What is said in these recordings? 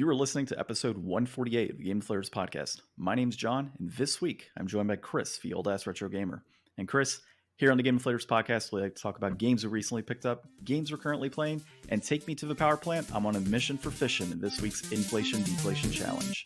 You are listening to episode 148 of the Game Deflators Podcast. My name's John, and this week I'm joined by Chris, the old ass retro gamer. And Chris, here on the Game Deflators Podcast, we like to talk about games we recently picked up, games we're currently playing, and take me to the power plant. I'm on a mission for fishing in this week's Inflation Deflation Challenge.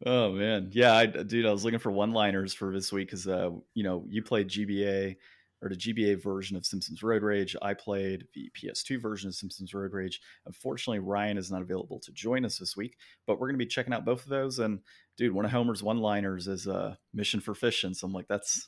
Oh man, yeah, I was looking for one-liners for this week because you played GBA or the GBA version of Simpsons Road Rage. I played the PS2 version of Simpsons Road Rage. Unfortunately, Ryan is not available to join us this week, but we're going to be checking out both of those. And dude, one of Homer's one-liners is "Mission for Fishing," so I'm like, that's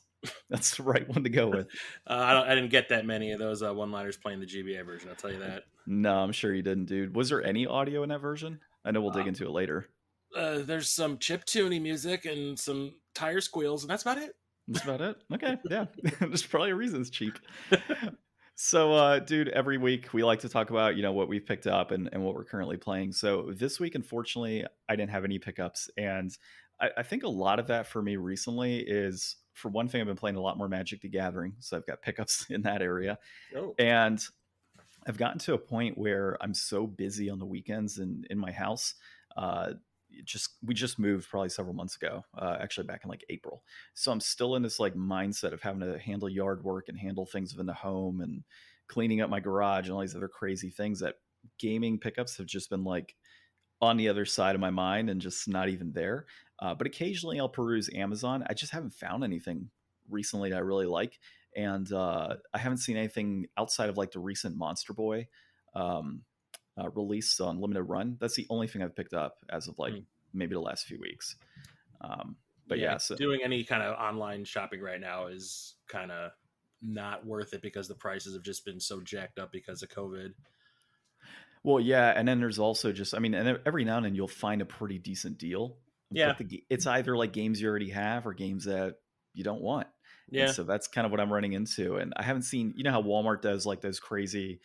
the right one to go with. I didn't get that many of those one-liners playing the GBA version. I'll tell you that. No, I'm sure you didn't, dude. Was there any audio in that version? I know we'll dig into it later. There's some chiptune music and some tire squeals, and that's about it. That's about it? Okay, yeah. There's probably a reason it's cheap. So, dude, every week we like to talk about, what we've picked up and what we're currently playing. So this week, unfortunately, I didn't have any pickups. And I think a lot of that for me recently is, for one thing, I've been playing a lot more Magic the Gathering. So I've got pickups in that area. Oh. And I've gotten to a point where I'm so busy on the weekends in my house. We just moved probably several months ago, actually back in like April. So I'm still in this like mindset of having to handle yard work and handle things within the home and cleaning up my garage and all these other crazy things that gaming pickups have just been like on the other side of my mind and just not even there. But occasionally I'll peruse Amazon. I just haven't found anything recently that I really like. And I haven't seen anything outside of like the recent Monster Boy release on limited run. That's the only thing I've picked up as of like maybe the last few weeks. So doing any kind of online shopping right now is kind of not worth it because the prices have just been so jacked up because of COVID. Well, yeah, and then there's also just, and every now and then you'll find a pretty decent deal. Yeah, but it's either like games you already have or games that you don't want. Yeah. And so that's kind of what I'm running into. And I haven't seen, how Walmart does like those crazy,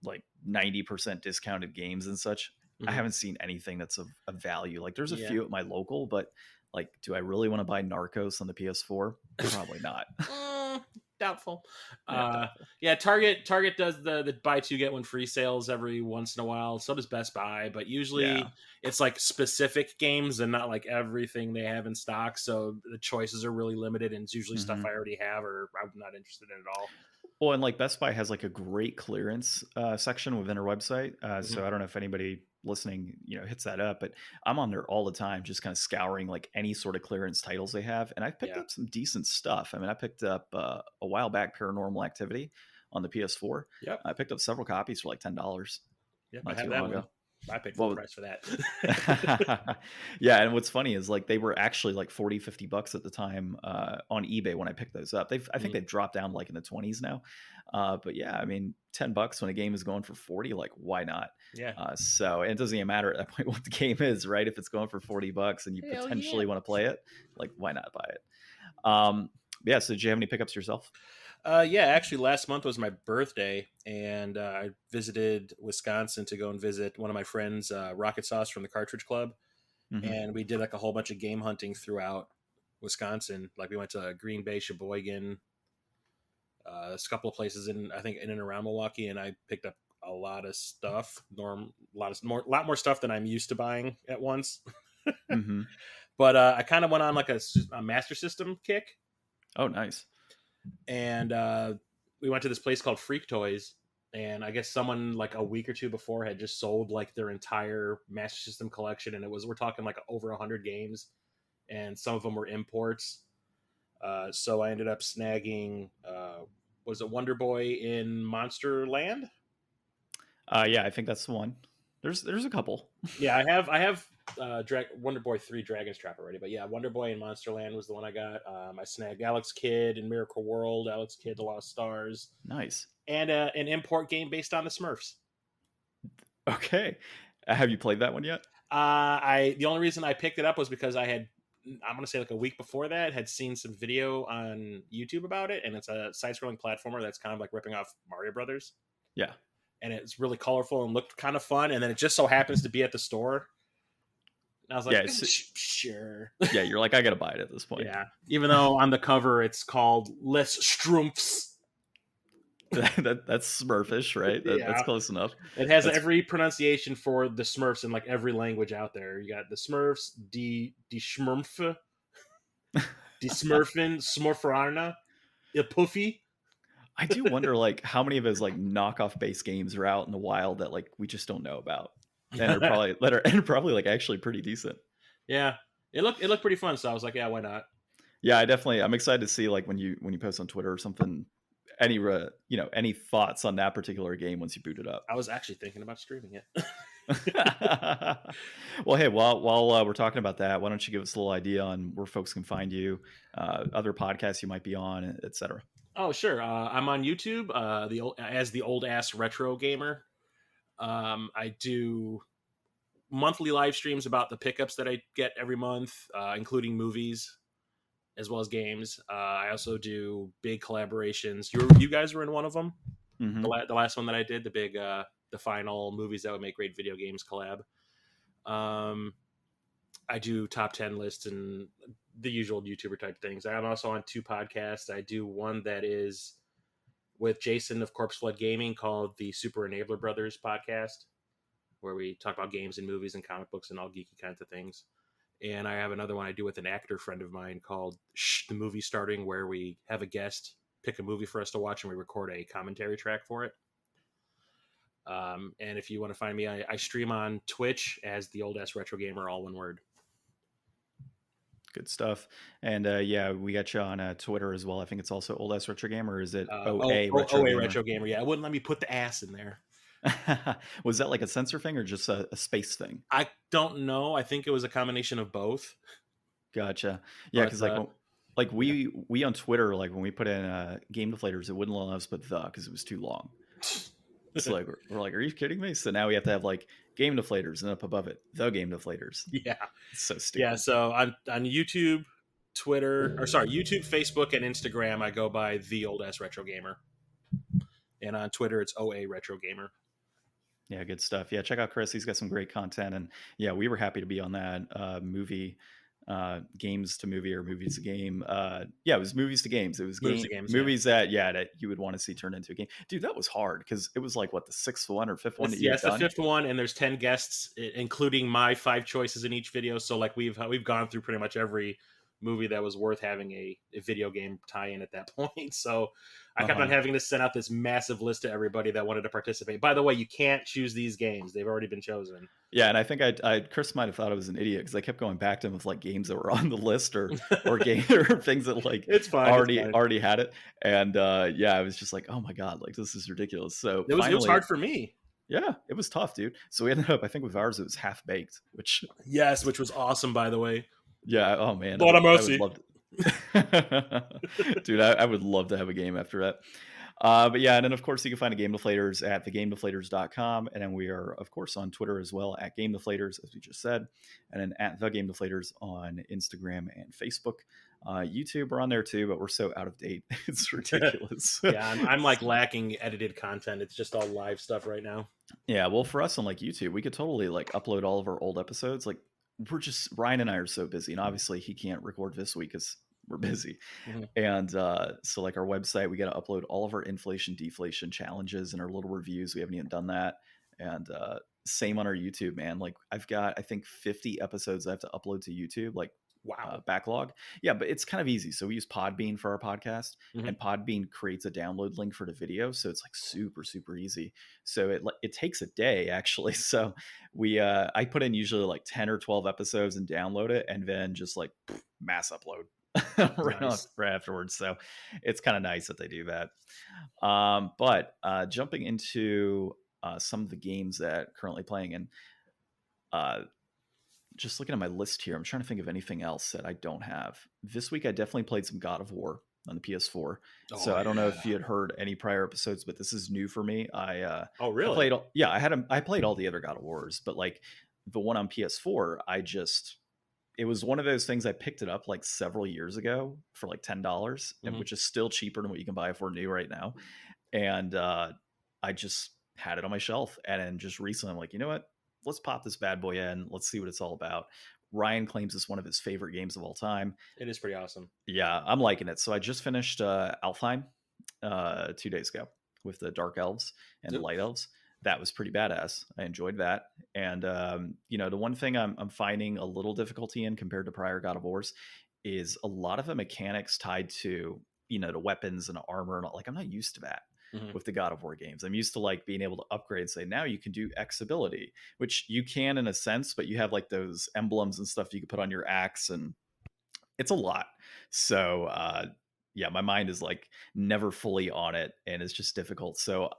like 90% discounted games and such. I haven't seen anything that's of value. Like there's a few at my local, but like, do I really want to buy Narcos on the PS4? Probably not. Doubtful. Yeah, doubtful. Target does the buy two get one free sales every once in a while. So does Best Buy, but usually it's like specific games and not like everything they have in stock. So the choices are really limited, and it's usually stuff I already have or I'm not interested in at all. Well, and like Best Buy has like a great clearance section within their website. So I don't know if anybody listening, hits that up, but I'm on there all the time, just kind of scouring like any sort of clearance titles they have. And I've picked up some decent stuff. I picked up a while back Paranormal Activity on the PS4. Yep. I picked up several copies for like $10. Yep, I have that one. I paid full price for that. Yeah, and what's funny is like they were actually like $40-$50 at the time on eBay when I picked those up. I think they've dropped down like in the 20s now. But yeah, $10 when a game is going for 40, like why not? Yeah. So and it doesn't even matter at that point what the game is, right? If it's going for $40 and you potentially want to play it, like why not buy it? So did you have any pickups yourself? Actually last month was my birthday, and I visited Wisconsin to go and visit one of my friends, Rocket Sauce from the Cartridge Club. And we did like a whole bunch of game hunting throughout Wisconsin. Like we went to Green Bay, Sheboygan, a couple of places in and around Milwaukee, and I picked up a lot of stuff, a lot more stuff than I'm used to buying at once. But I kind of went on like a Master System kick. Oh, nice. And we went to this place called Freak Toys, and I guess someone like a week or two before had just sold like their entire Master System collection, and we're talking like over 100 games, and some of them were imports. So I ended up snagging was it Wonder Boy in Monster Land? Yeah, I think that's the one. There's a couple. Yeah, I have Wonder Boy 3 Dragon's Trap already, but yeah, Wonder Boy in Monsterland was the one I got. I snagged Alex Kidd in Miracle World, Alex Kidd The Lost Stars. Nice. And an import game based on the Smurfs. Okay. Have you played that one yet? The only reason I picked it up was because I'm going to say like a week before that, had seen some video on YouTube about it, and it's a side-scrolling platformer that's kind of like ripping off Mario Brothers. Yeah. and it's really colorful and looked kind of fun. And then it just so happens to be at the store. And I was like, Yeah, sure. Yeah, you're like, I gotta buy it at this point. Yeah. Even though on the cover it's called Les Schtroumpfs. That's Smurfish, right? That's Yeah. close enough. It has every pronunciation for the Smurfs in like every language out there. You got the Smurfs, die Schmurf, die Smurfin, Smurfarna, Il Puffy. I do wonder like how many of those like knockoff based games are out in the wild that like we just don't know about, and are probably like actually pretty decent. Yeah, it looked pretty fun. So I was like, yeah, why not? Yeah, I'm excited to see like when you post on Twitter or something, any thoughts on that particular game once you boot it up. I was actually thinking about streaming it. Well, hey, while we're talking about that, why don't you give us a little idea on where folks can find you, other podcasts you might be on, etc. Oh, sure. I'm on YouTube, as the old ass retro gamer. I do monthly live streams about the pickups that I get every month, including movies as well as games. I also do big collaborations. You guys were in one of them. Mm-hmm. The last one that I did, the big the final movies that would make great video games collab. I do top 10 lists and the usual YouTuber type things. I'm also on 2 podcasts. I do one that is with Jason of Corpse Flood Gaming called the Super Enabler Brothers podcast, where we talk about games and movies and comic books and all geeky kinds of things. And I have another one I do with an actor friend of mine called Shh, the Movie Starting, where we have a guest pick a movie for us to watch and we record a commentary track for it. And if you want to find me, I stream on Twitch as the Old Ass Retro Gamer, all one word. Good stuff. And yeah, we got you on Twitter as well. I think it's also Old Ass Retro Gamer. Or is it OA Retro Gamer? Retro Gamer. Yeah, it wouldn't let me put the ass in there. Was that like a censor thing or just a space thing? I don't know. I think it was a combination of both. Gotcha. Yeah, because we on Twitter, like when we put in Game Deflators, it wouldn't allow us put the because it was too long. It's like we're like, are you kidding me? So now we have to have like Game Deflators and up above it, the Game Deflators. Yeah, it's so stupid. Yeah, so on YouTube, YouTube, Facebook, and Instagram, I go by the Old Ass Retro Gamer, and on Twitter, it's OA Retro Gamer. Yeah, good stuff. Yeah, check out Chris. He's got some great content, and yeah, we were happy to be on that movie. Games to movie or movies to game. Yeah, it was movies to games. It was movies that you would want to see turned into a game. Dude, that was hard because it was like what, the 6th one or 5th one? Yes, the 5th one, and there's 10 guests, including my 5 choices in each video. So like we've gone through pretty much every movie that was worth having a video game tie-in at that point. So I kept on having to send out this massive list to everybody that wanted to participate. By the way, you can't choose these games; they've already been chosen. Yeah, and I think Chris might have thought I was an idiot because I kept going back to him with like games that were on the list or game or things that like it's fine, already had it. And yeah, I was just like, oh my god, like this is ridiculous. So it was hard for me. Yeah, it was tough, dude. So we ended up, I think with ours, it was half baked, which was awesome, by the way. Yeah. Oh man. Lord of mercy. Dude, I would love to have a game after that. But yeah, and then of course you can find a Game Deflators at thegamedeflators.com, and then we are of course on Twitter as well at Game Deflators, as we just said, and then at the Game Deflators on Instagram and Facebook. YouTube, we're on there too, but we're so out of date, it's ridiculous. Yeah, I'm like lacking edited content. It's just all live stuff right now. Yeah, well, for us on like YouTube, we could totally like upload all of our old episodes. Like Ryan and I are so busy, and obviously he can't record this week because we're busy. Mm-hmm. And so like our website, we got to upload all of our inflation deflation challenges and our little reviews. We haven't even done that. And same on our YouTube, man. Like I've got, I think 50 episodes I have to upload to YouTube, like wow, backlog. Yeah, but it's kind of easy. So we use Podbean for our podcast, mm-hmm. and Podbean creates a download link for the video. So it's like super, super easy. So it takes a day actually. So I put in usually like 10 or 12 episodes and download it, and then just like mass upload right afterwards. So it's kind of nice that they do that. But jumping into some of the games that currently playing, and just looking at my list here, I'm trying to think of anything else that I don't have. This week I definitely played some God of War on the PS4. I don't know if you had heard any prior episodes, but this is new for me. Really? I played all the other God of Wars, but like the one on PS4, it was one of those things. I picked it up like several years ago for like $10, mm-hmm. which is still cheaper than what you can buy for new right now. And I just had it on my shelf. And then just recently, I'm like, you know what? Let's pop this bad boy in. Let's see what it's all about. Ryan claims it's one of his favorite games of all time. It is pretty awesome. Yeah, I'm liking it. So I just finished Alfheim 2 days ago with the Dark Elves and the Light Elves. That was pretty badass. I enjoyed that. And, the one thing I'm finding a little difficulty in compared to prior God of Wars is a lot of the mechanics tied to, the weapons and armor. And like, I'm not used to that with the God of War games. I'm used to like being able to upgrade and say, now you can do X ability, which you can in a sense, but you have like those emblems and stuff you can put on your axe, and it's a lot. So, my mind is like never fully on it, and it's just difficult. So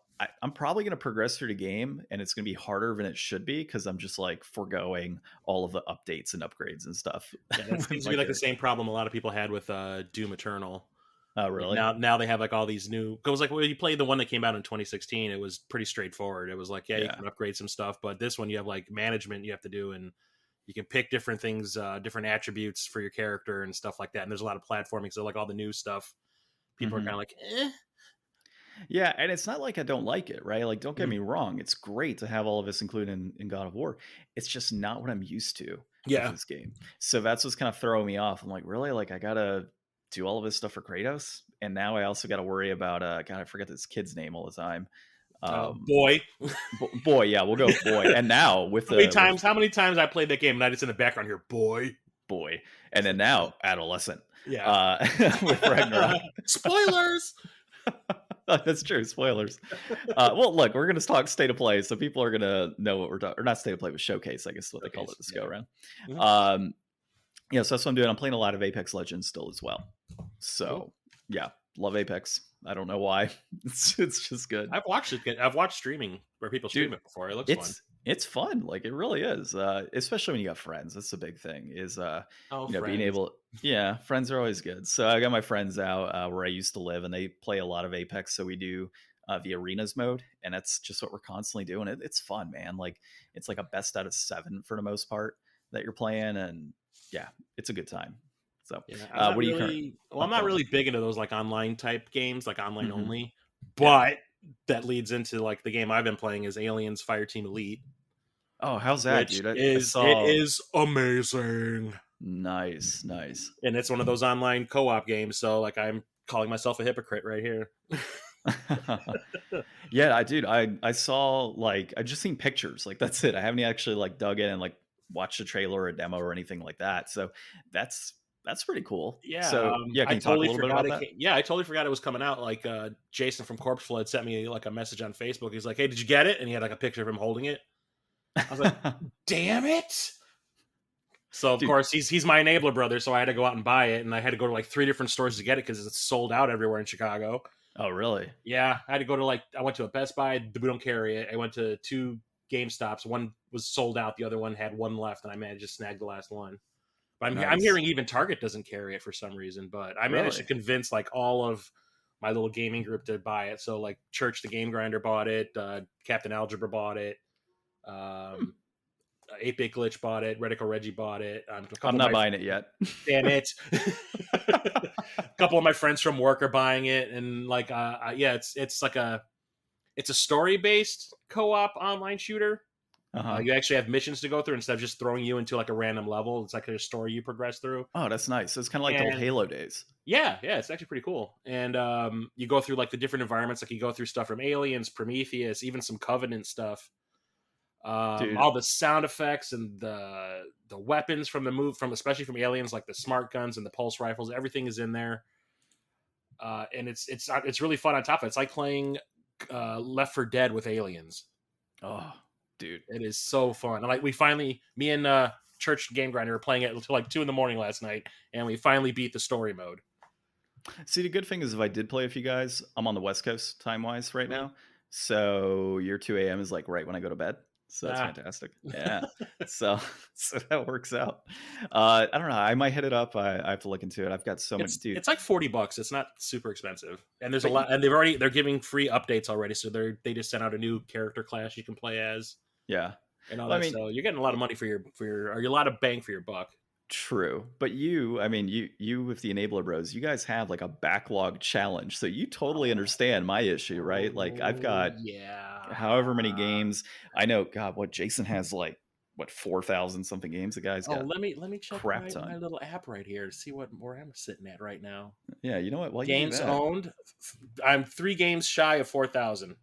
I'm probably going to progress through the game, and it's going to be harder than it should be because I'm just like foregoing all of the updates and upgrades and stuff. Yeah, that seems to be like the same problem a lot of people had with Doom Eternal. Oh, really? Like now they have like all these new. Because like when you played the one that came out in 2016, it was pretty straightforward. It was like, you can upgrade some stuff, but this one you have like management you have to do, and you can pick different things, different attributes for your character and stuff like that. And there's a lot of platforming, so like all the new stuff, people are kind of like, eh. Yeah, and it's not like I don't like it, right? Like, don't get me wrong. It's great to have all of this included in God of War. It's just not what I'm used to with this game. So that's what's kind of throwing me off. I'm like, really? Like, I got to do all of this stuff for Kratos? And now I also got to worry about, God, I forget this kid's name all the time. Boy. Boy, yeah, we'll go with Boy. And now with how many times I played that game and I just in the background here, Boy. And then now, Adolescent. Yeah. With Ragnarok. Spoilers! That's true. Spoilers. Well, look, we're going to talk state of play, so people are going to know what we're talking, or not state of play, but showcase, I guess is what they call it this go around. So that's what I'm doing. I'm playing a lot of Apex Legends still as well. So love Apex. I don't know why. It's just good. I've watched it. I've watched streaming where people stream it before. It looks fun. It's fun. Like it really is. Especially when you got friends. That's the big thing is, being able. Yeah. Friends are always good. So I got my friends out where I used to live, and they play a lot of Apex. So we do the arenas mode, and that's just what we're constantly doing. It's fun, man. Like it's like a best out of 7 for the most part that you're playing. And yeah, it's a good time. So what do you I'm not really big into those like online type games, like online only, but that leads into like the game I've been playing is Aliens Fireteam Elite. Oh, how's that, dude? It is amazing. Nice. And it's one of those online co-op games, so like I'm calling myself a hypocrite right here. Yeah, I saw like I just seen pictures, like that's it. I haven't actually like dug in and like watched a trailer or a demo or anything like that. So that's pretty cool. Yeah. So can you talk a little bit about that? I totally forgot it was coming out. Like Jason from Corpse Flood sent me like a message on Facebook. He's like, "Hey, did you get it?" And he had like a picture of him holding it. I was like, "Damn it!" So of course he's my enabler brother, so I had to go out and buy it, and I had to go to like 3 different stores to get it because it's sold out everywhere in Chicago. Oh, really? Yeah, I had to go to I went to a Best Buy. We don't carry it. I went to 2 GameStops. One was sold out. The other one had 1 left, and I managed to snag the last one. But I'm hearing even Target doesn't carry it for some reason. But I managed to convince like all of my little gaming group to buy it. So like Church the Game Grinder bought it. Captain Algebra bought it. 8-Bit Glitch bought it. Redical Reggie bought it. I'm not buying it yet. Damn it. A couple of my friends from work are buying it. And like, it's like it's a story-based co-op online shooter. You actually have missions to go through instead of just throwing you into like a random level. It's like a story you progress through. Oh, that's nice. So it's kind of like the old Halo days. Yeah, it's actually pretty cool. And you go through like the different environments. Like you go through stuff from Aliens, Prometheus, even some Covenant stuff. All the sound effects and the weapons from especially from Aliens, like the smart guns and the pulse rifles. Everything is in there. And it's really fun on top of it. It's like playing Left 4 Dead with aliens. Oh, dude, it is so fun. And like me and Church Game Grinder were playing it until like 2 a.m. last night, and we finally beat the story mode. See, the good thing is if I did play with you guys, I'm on the West Coast time wise right now, so your 2 a.m. is like right when I go to bed. So that's fantastic. Yeah. so that works out. I don't know. I might hit it up. I have to look into it. I've got so much. Dude, it's like $40. It's not super expensive, and there's a lot. And they're giving free updates already. So they just sent out a new character class you can play as. Yeah. And all that. So you're getting a lot of money for your a lot of bang for your buck. True, but you with the Enabler Bros, you guys have like a backlog challenge, so you totally understand my issue, right? Like I've Oh got yeah. however many games. I know, God, what Jason has like what 4,000 something games. The guy's Oh, got let me check crap my ton. little app right here to see where I'm sitting at right now. Yeah, you know what? While you do Games that, owned. I'm 3 games shy of 4,000.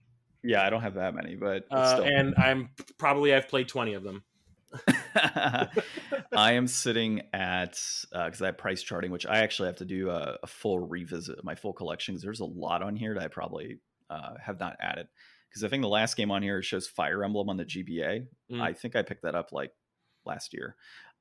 yeah, I don't have that many, but still. And I've played 20 of them. I am sitting at because I have price charting, which I actually have to do a full revisit of my full collections. There's a lot on here that I probably have not added because I think the last game on here shows Fire Emblem on the GBA. I think I picked that up like last year.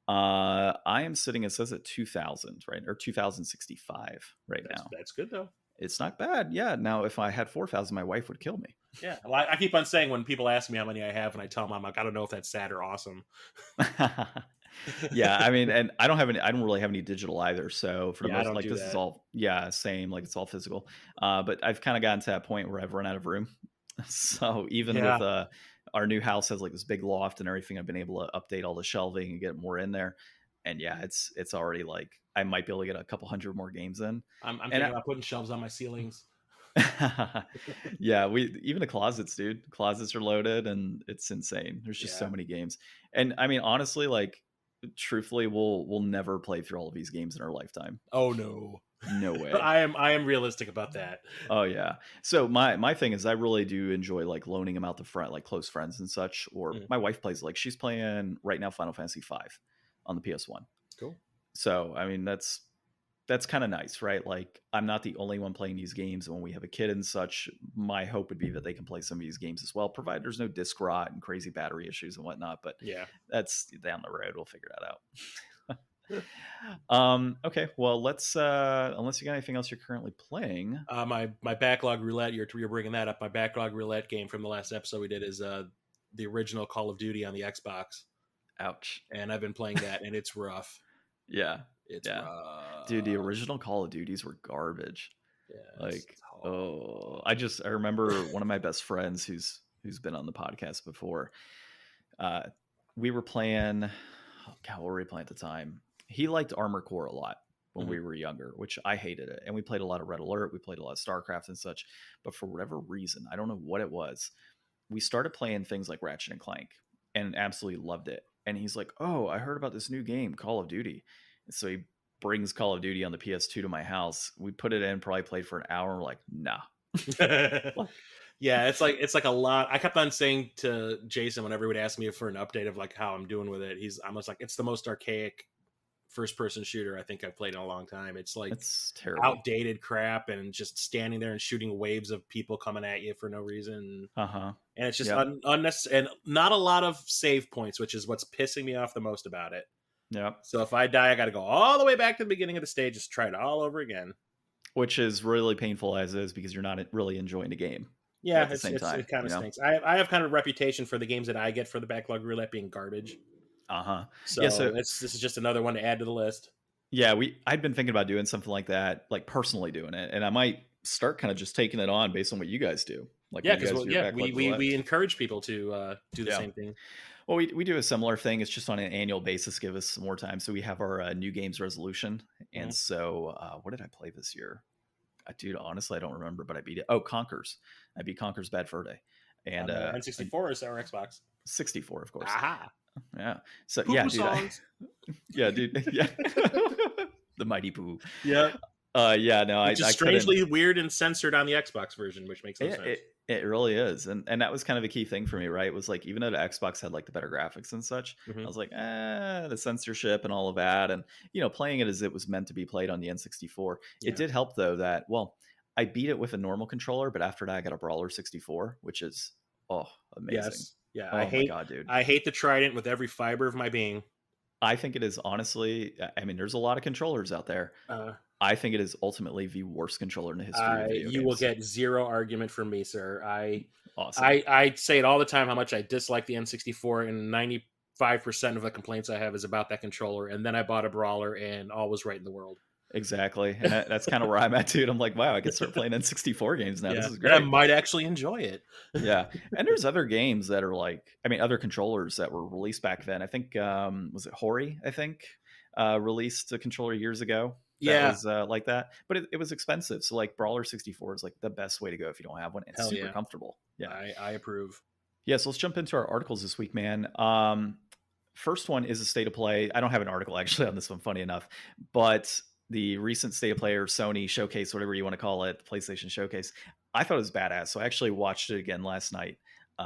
I am sitting, it says at 2,000, right, or 2,065 right now. That's good though. It's not bad. Yeah. Now, if I had 4,000, my wife would kill me. Yeah. Well, I keep on saying when people ask me how many I have, and I tell them I'm like, I don't know if that's sad or awesome. Yeah, I mean, and I don't really have any digital either. So for the Yeah, I most, don't like do this is that. all, yeah, same, like it's all physical. But I've kind of gotten to that point where I've run out of room. So even with Yeah. our new house has like this big loft and everything, I've been able to update all the shelving and get more in there. And yeah, it's already like I might be able to get a couple hundred more games in. I'm And thinking about putting shelves on my ceilings. yeah, we even the closets, dude. Closets are loaded and it's insane. There's just so Yeah. many games. And I mean, honestly, like truthfully, we'll never play through all of these games in our lifetime. Oh no. No way. I am realistic about that. Oh yeah. So my thing is I really do enjoy like loaning them out to front, like close friends and such. Or Mm. my wife plays, like she's playing right now Final Fantasy V on the PS1. Cool. So I mean that's kind of nice, right? Like I'm not the only one playing these games. And when we have a kid and such, my hope would be that they can play some of these games as well, provided there's no disc rot and crazy battery issues and whatnot. But Yeah. that's down the road. We'll figure that out. Okay. Well, let's unless you got anything else you're currently playing. My backlog roulette. You're bringing that up. My backlog roulette game from the last episode we did is the original Call of Duty on the Xbox, Ouch. and I've been playing that, and it's rough. Yeah. It's Yeah. rough. Dude, the original Call of Duties were garbage. Yeah, Like, oh, I remember one of my best friends who's been on the podcast before. We were playing, oh God, what were we playing at the time? He liked Armored Core a lot when we were younger, which I hated it. And we played a lot of Red Alert, we played a lot of StarCraft and such. But for whatever reason, I don't know what it was, we started playing things like Ratchet and Clank and absolutely loved it. And he's like, "Oh, I heard about this new game, Call of Duty." And so he brings Call of Duty on the PS2 to my house. We put it in, probably played for an hour. And we're like, nah. Yeah, it's like a lot. I kept on saying to Jason whenever he would ask me for an update of like how I'm doing with it, I'm just like, it's the most archaic first person shooter I think I've played in a long time. It's like It's terrible. outdated crap and just standing there and shooting waves of people coming at you for no reason. Uh-huh. And it's just unnecessary and not a lot of save points, which is what's pissing me off the most about it. Yeah. So if I die, I got to go all the way back to the beginning of the stage, just try it all over again. Which is really painful as is because you're not really enjoying the game. Yeah, at the same time, it kind of stinks. I have kind of a reputation for the games that I get for the backlog roulette being garbage. Uh-huh. So, yeah, this is just another one to add to the list. Yeah, I'd been thinking about doing something like that, like personally doing it, and I might start kind of just taking it on based on what you guys do. Like, yeah, because we encourage people to do the same thing. Well, we do a similar thing. It's just on an annual basis. Give us some more time. So we have our new games resolution, and so what did I play this year? Dude, honestly, I don't remember, but I beat it. Oh, Conkers. I beat Conkers Bad Fur Day. And N64 or Xbox? 64, of course. Aha. Yeah. So Poo-poo yeah, dude. songs. Yeah, dude. Yeah. The Mighty Poo. Yeah. Yeah, no, Which is strangely weird and censored on the Xbox version, which makes no sense. It really is. And that was kind of a key thing for me, right? It was like, even though the Xbox had like the better graphics and such, I was like, the censorship and all of that. And, playing it as it was meant to be played on the N64. Yeah. It did help though that, I beat it with a normal controller, but after that I got a Brawler 64, which is, amazing. Yes. Yeah. Oh my God, dude. I hate the Trident with every fiber of my being. I think it is honestly, I mean, there's a lot of controllers out there. I think it is ultimately the worst controller in the history of video games. You will get zero argument from me, sir. Awesome. I say it all the time how much I dislike the N64, and 95% of the complaints I have is about that controller. And then I bought a Brawler, and all was right in the world. Exactly. And that's kind of where I'm at, dude. I'm like, wow, I can start playing N64 games now. Yeah. This is great. And I might actually enjoy it. Yeah. And there's other games that are like, other controllers that were released back then. I think, was it Hori? I think released a controller years ago that Yeah. was like that, but it was expensive. So like Brawler 64 is like the best way to go if you don't have one. It's Hell super yeah. comfortable. Yeah. I approve. Yeah. So let's jump into our articles this week, man. First one is a state of play. I don't have an article actually on this one, funny enough, but the recent state of play or Sony showcase, whatever you want to call it, the PlayStation showcase, I thought it was badass. So I actually watched it again last night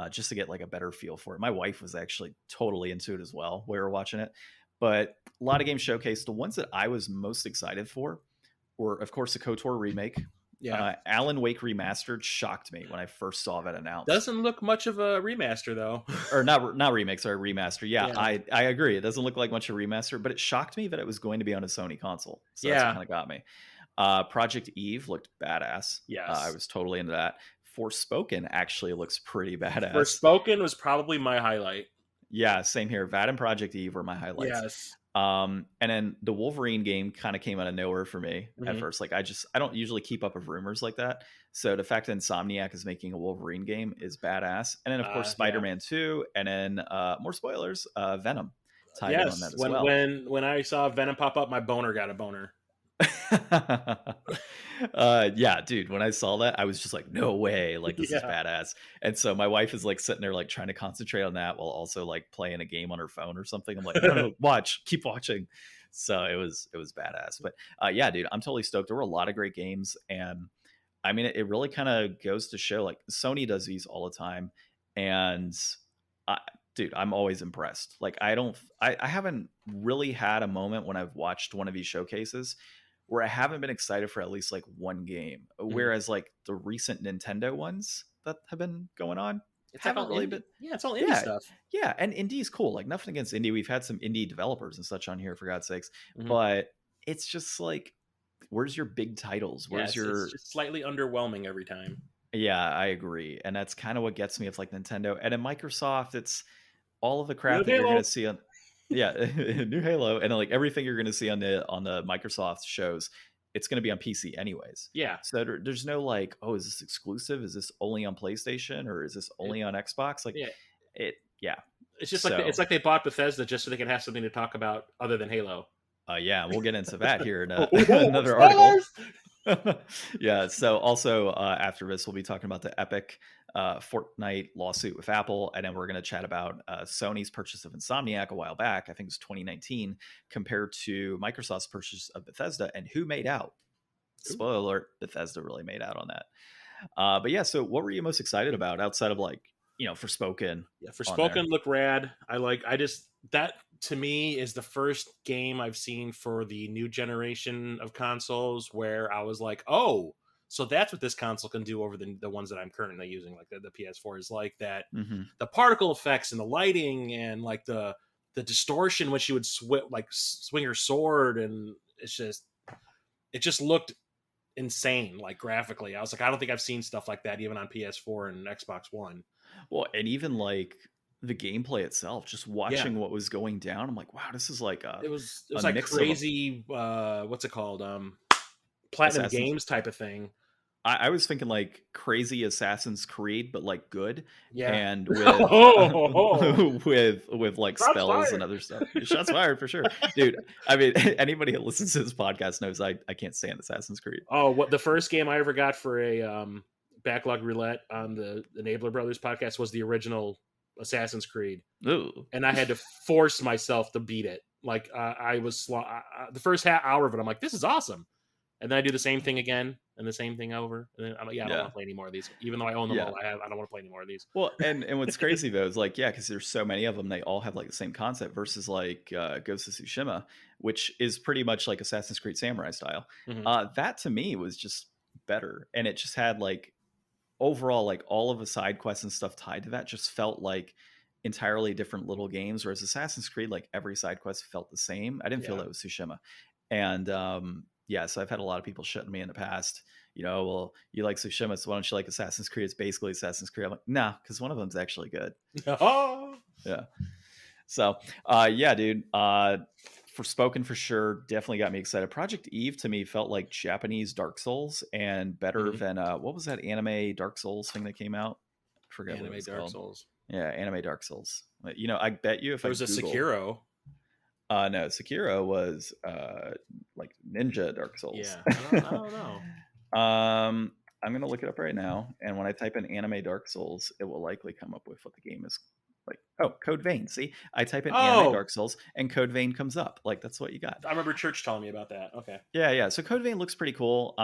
just to get like a better feel for it. My wife was actually totally into it as well. We were watching it, but a lot of games showcased. The ones that I was most excited for were, of course, the KOTOR remake. Yeah. Alan Wake Remastered shocked me when I first saw that announced. Doesn't look much of a remaster though. Or not remake, sorry, remaster. Yeah, I agree. It doesn't look like much of a remaster, but it shocked me that it was going to be on a Sony console. So that's what kind of got me. Project Eve looked badass. Yes. I was totally into that. Forspoken actually looks pretty badass. Forspoken was probably my highlight. Yeah, same here. That and Project Eve were my highlights. Yes. And then the Wolverine game kind of came out of nowhere for me at first. Like I don't usually keep up with rumors like that. So the fact that Insomniac is making a Wolverine game is badass. And then of course Spider-Man 2, and then more spoilers, Venom tied in on that as well. When I saw Venom pop up, my boner got a boner. Yeah, dude, when I saw that, I was just like, no way, like this is badass. And so my wife is like sitting there like trying to concentrate on that while also like playing a game on her phone or something. I'm like, no, keep watching. So it was badass. But yeah, dude, I'm totally stoked. There were a lot of great games, and I mean it really kind of goes to show like Sony does these all the time, and dude, I'm always impressed. Like I haven't really had a moment when I've watched one of these showcases where I haven't been excited for at least like one game. Whereas like the recent Nintendo ones that have been going on, it's haven't really been. Yeah, it's all indie stuff. Yeah, and indie's cool. Like nothing against indie. We've had some indie developers and such on here for God's sakes, but it's just like, where's your big titles? Where's it's just slightly underwhelming every time. Yeah, I agree, and that's kind of what gets me. It's like Nintendo and then Microsoft. It's all of the crap that you're going to see on. Yeah, new Halo, and like everything you're going to see on the Microsoft shows, it's going to be on PC anyways. Yeah. So there's no like, oh, is this exclusive? Is this only on PlayStation or is this only on Xbox? Like, It's just like it's like they bought Bethesda just so they can have something to talk about other than Halo. Yeah, we'll get into that here in another article. Yeah. So also after this, we'll be talking about the Epic Fortnite lawsuit with Apple, and then we're going to chat about Sony's purchase of Insomniac a while back. I think it was 2019, compared to Microsoft's purchase of Bethesda, and who made out. Spoiler alert: Bethesda really made out on that. But yeah, so what were you most excited about outside of like, Forspoken? Yeah, Forspoken looked rad. That to me is the first game I've seen for the new generation of consoles where I was like, oh, so that's what this console can do over the ones that I'm currently using, like the PS4 is like that. The particle effects and the lighting and like the distortion when she would swing her sword, and it just looked insane, like graphically. I was like, I don't think I've seen stuff like that even on PS4 and Xbox One. Well, and even like the gameplay itself, just watching what was going down, I'm like, wow, this is like it was like crazy what's it called, Platinum Games type of thing. I was thinking like crazy Assassin's Creed, but like good, and with with like shots spells fired. And other stuff. Shots fired for sure, dude. I mean, anybody that listens to this podcast knows I can't stand Assassin's Creed. Oh, what the first game I ever got for a Backlog Roulette on the Enabler Brothers podcast was the original Assassin's Creed. Ooh. And I had to force myself to beat it. Like I was the first half hour of it, I'm like, this is awesome. And then I do the same thing again and the same thing over. And then I'm like, I don't want to play any more of these. Even though I own them all, I don't want to play any more of these. Well, and what's crazy though is like, because there's so many of them, they all have like the same concept versus like Ghost of Tsushima, which is pretty much like Assassin's Creed Samurai style. That to me was just better. And it just had like overall, like all of the side quests and stuff tied to that just felt like entirely different little games. Whereas Assassin's Creed, like every side quest felt the same. I didn't feel that with Tsushima. And so I've had a lot of people shutting me in the past, well, you like Tsushima, so why don't you like Assassin's Creed? It's basically Assassin's Creed. I'm like, nah, because one of them's actually good. Yeah. So, dude, Forspoken for sure definitely got me excited. Project Eve to me felt like Japanese Dark Souls and better than what was that anime Dark Souls thing that came out? I forget Anime what it was Dark called. Souls. Yeah, anime Dark Souls. I bet you if there was a Sekiro. No, Sekiro was like Ninja Dark Souls. Yeah, I don't know. I'm gonna look it up right now, and when I type in anime Dark Souls, it will likely come up with what the game is like. Oh, Code Vein. See, I type in anime Oh, Dark Souls, and Code Vein comes up. Like that's what you got. I remember Church telling me about that. Okay. Yeah. So Code Vein looks pretty cool.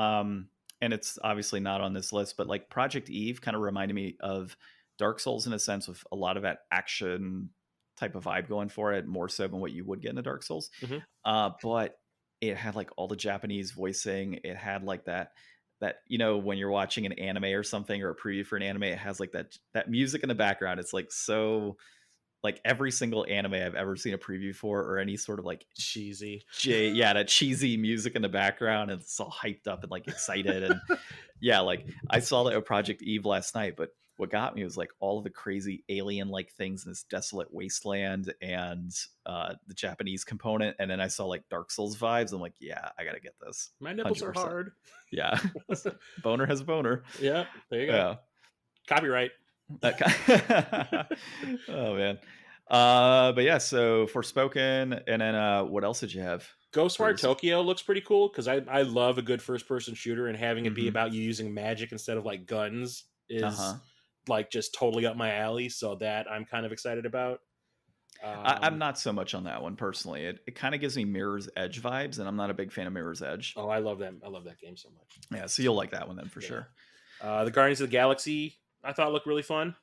And it's obviously not on this list, but like Project Eve kind of reminded me of Dark Souls in a sense, with a lot of that action type of vibe going for it, more so than what you would get in a Dark Souls. Mm-hmm. But it had like all the Japanese voicing. It had like that when you're watching an anime or something, or a preview for an anime, it has like that music in the background. It's like so like every single anime I've ever seen a preview for, or any sort of like Cheesy. that cheesy music in the background, and it's all hyped up and like excited. And yeah, like I saw that at Project Eve last night, but what got me was like all of the crazy alien like things in this desolate wasteland, and the Japanese component. And then I saw like Dark Souls vibes. I'm like, yeah, I gotta get this. My nipples 100%. are hard. Yeah. Boner has a boner. Yeah, there you go. Yeah. Copyright. Oh man. But yeah, so Forspoken, and then what else did you have? Ghostwire Tokyo looks pretty cool, because I love a good first person shooter, and having it be about you using magic instead of like guns is like just totally up my alley. So that I'm kind of excited about. I'm not so much on that one personally. It kind of gives me Mirror's Edge vibes, and I'm not a big fan of Mirror's Edge. Oh, I love that. I love that game so much. Yeah, so you'll like that one then for sure. The Guardians of the Galaxy I thought looked really fun.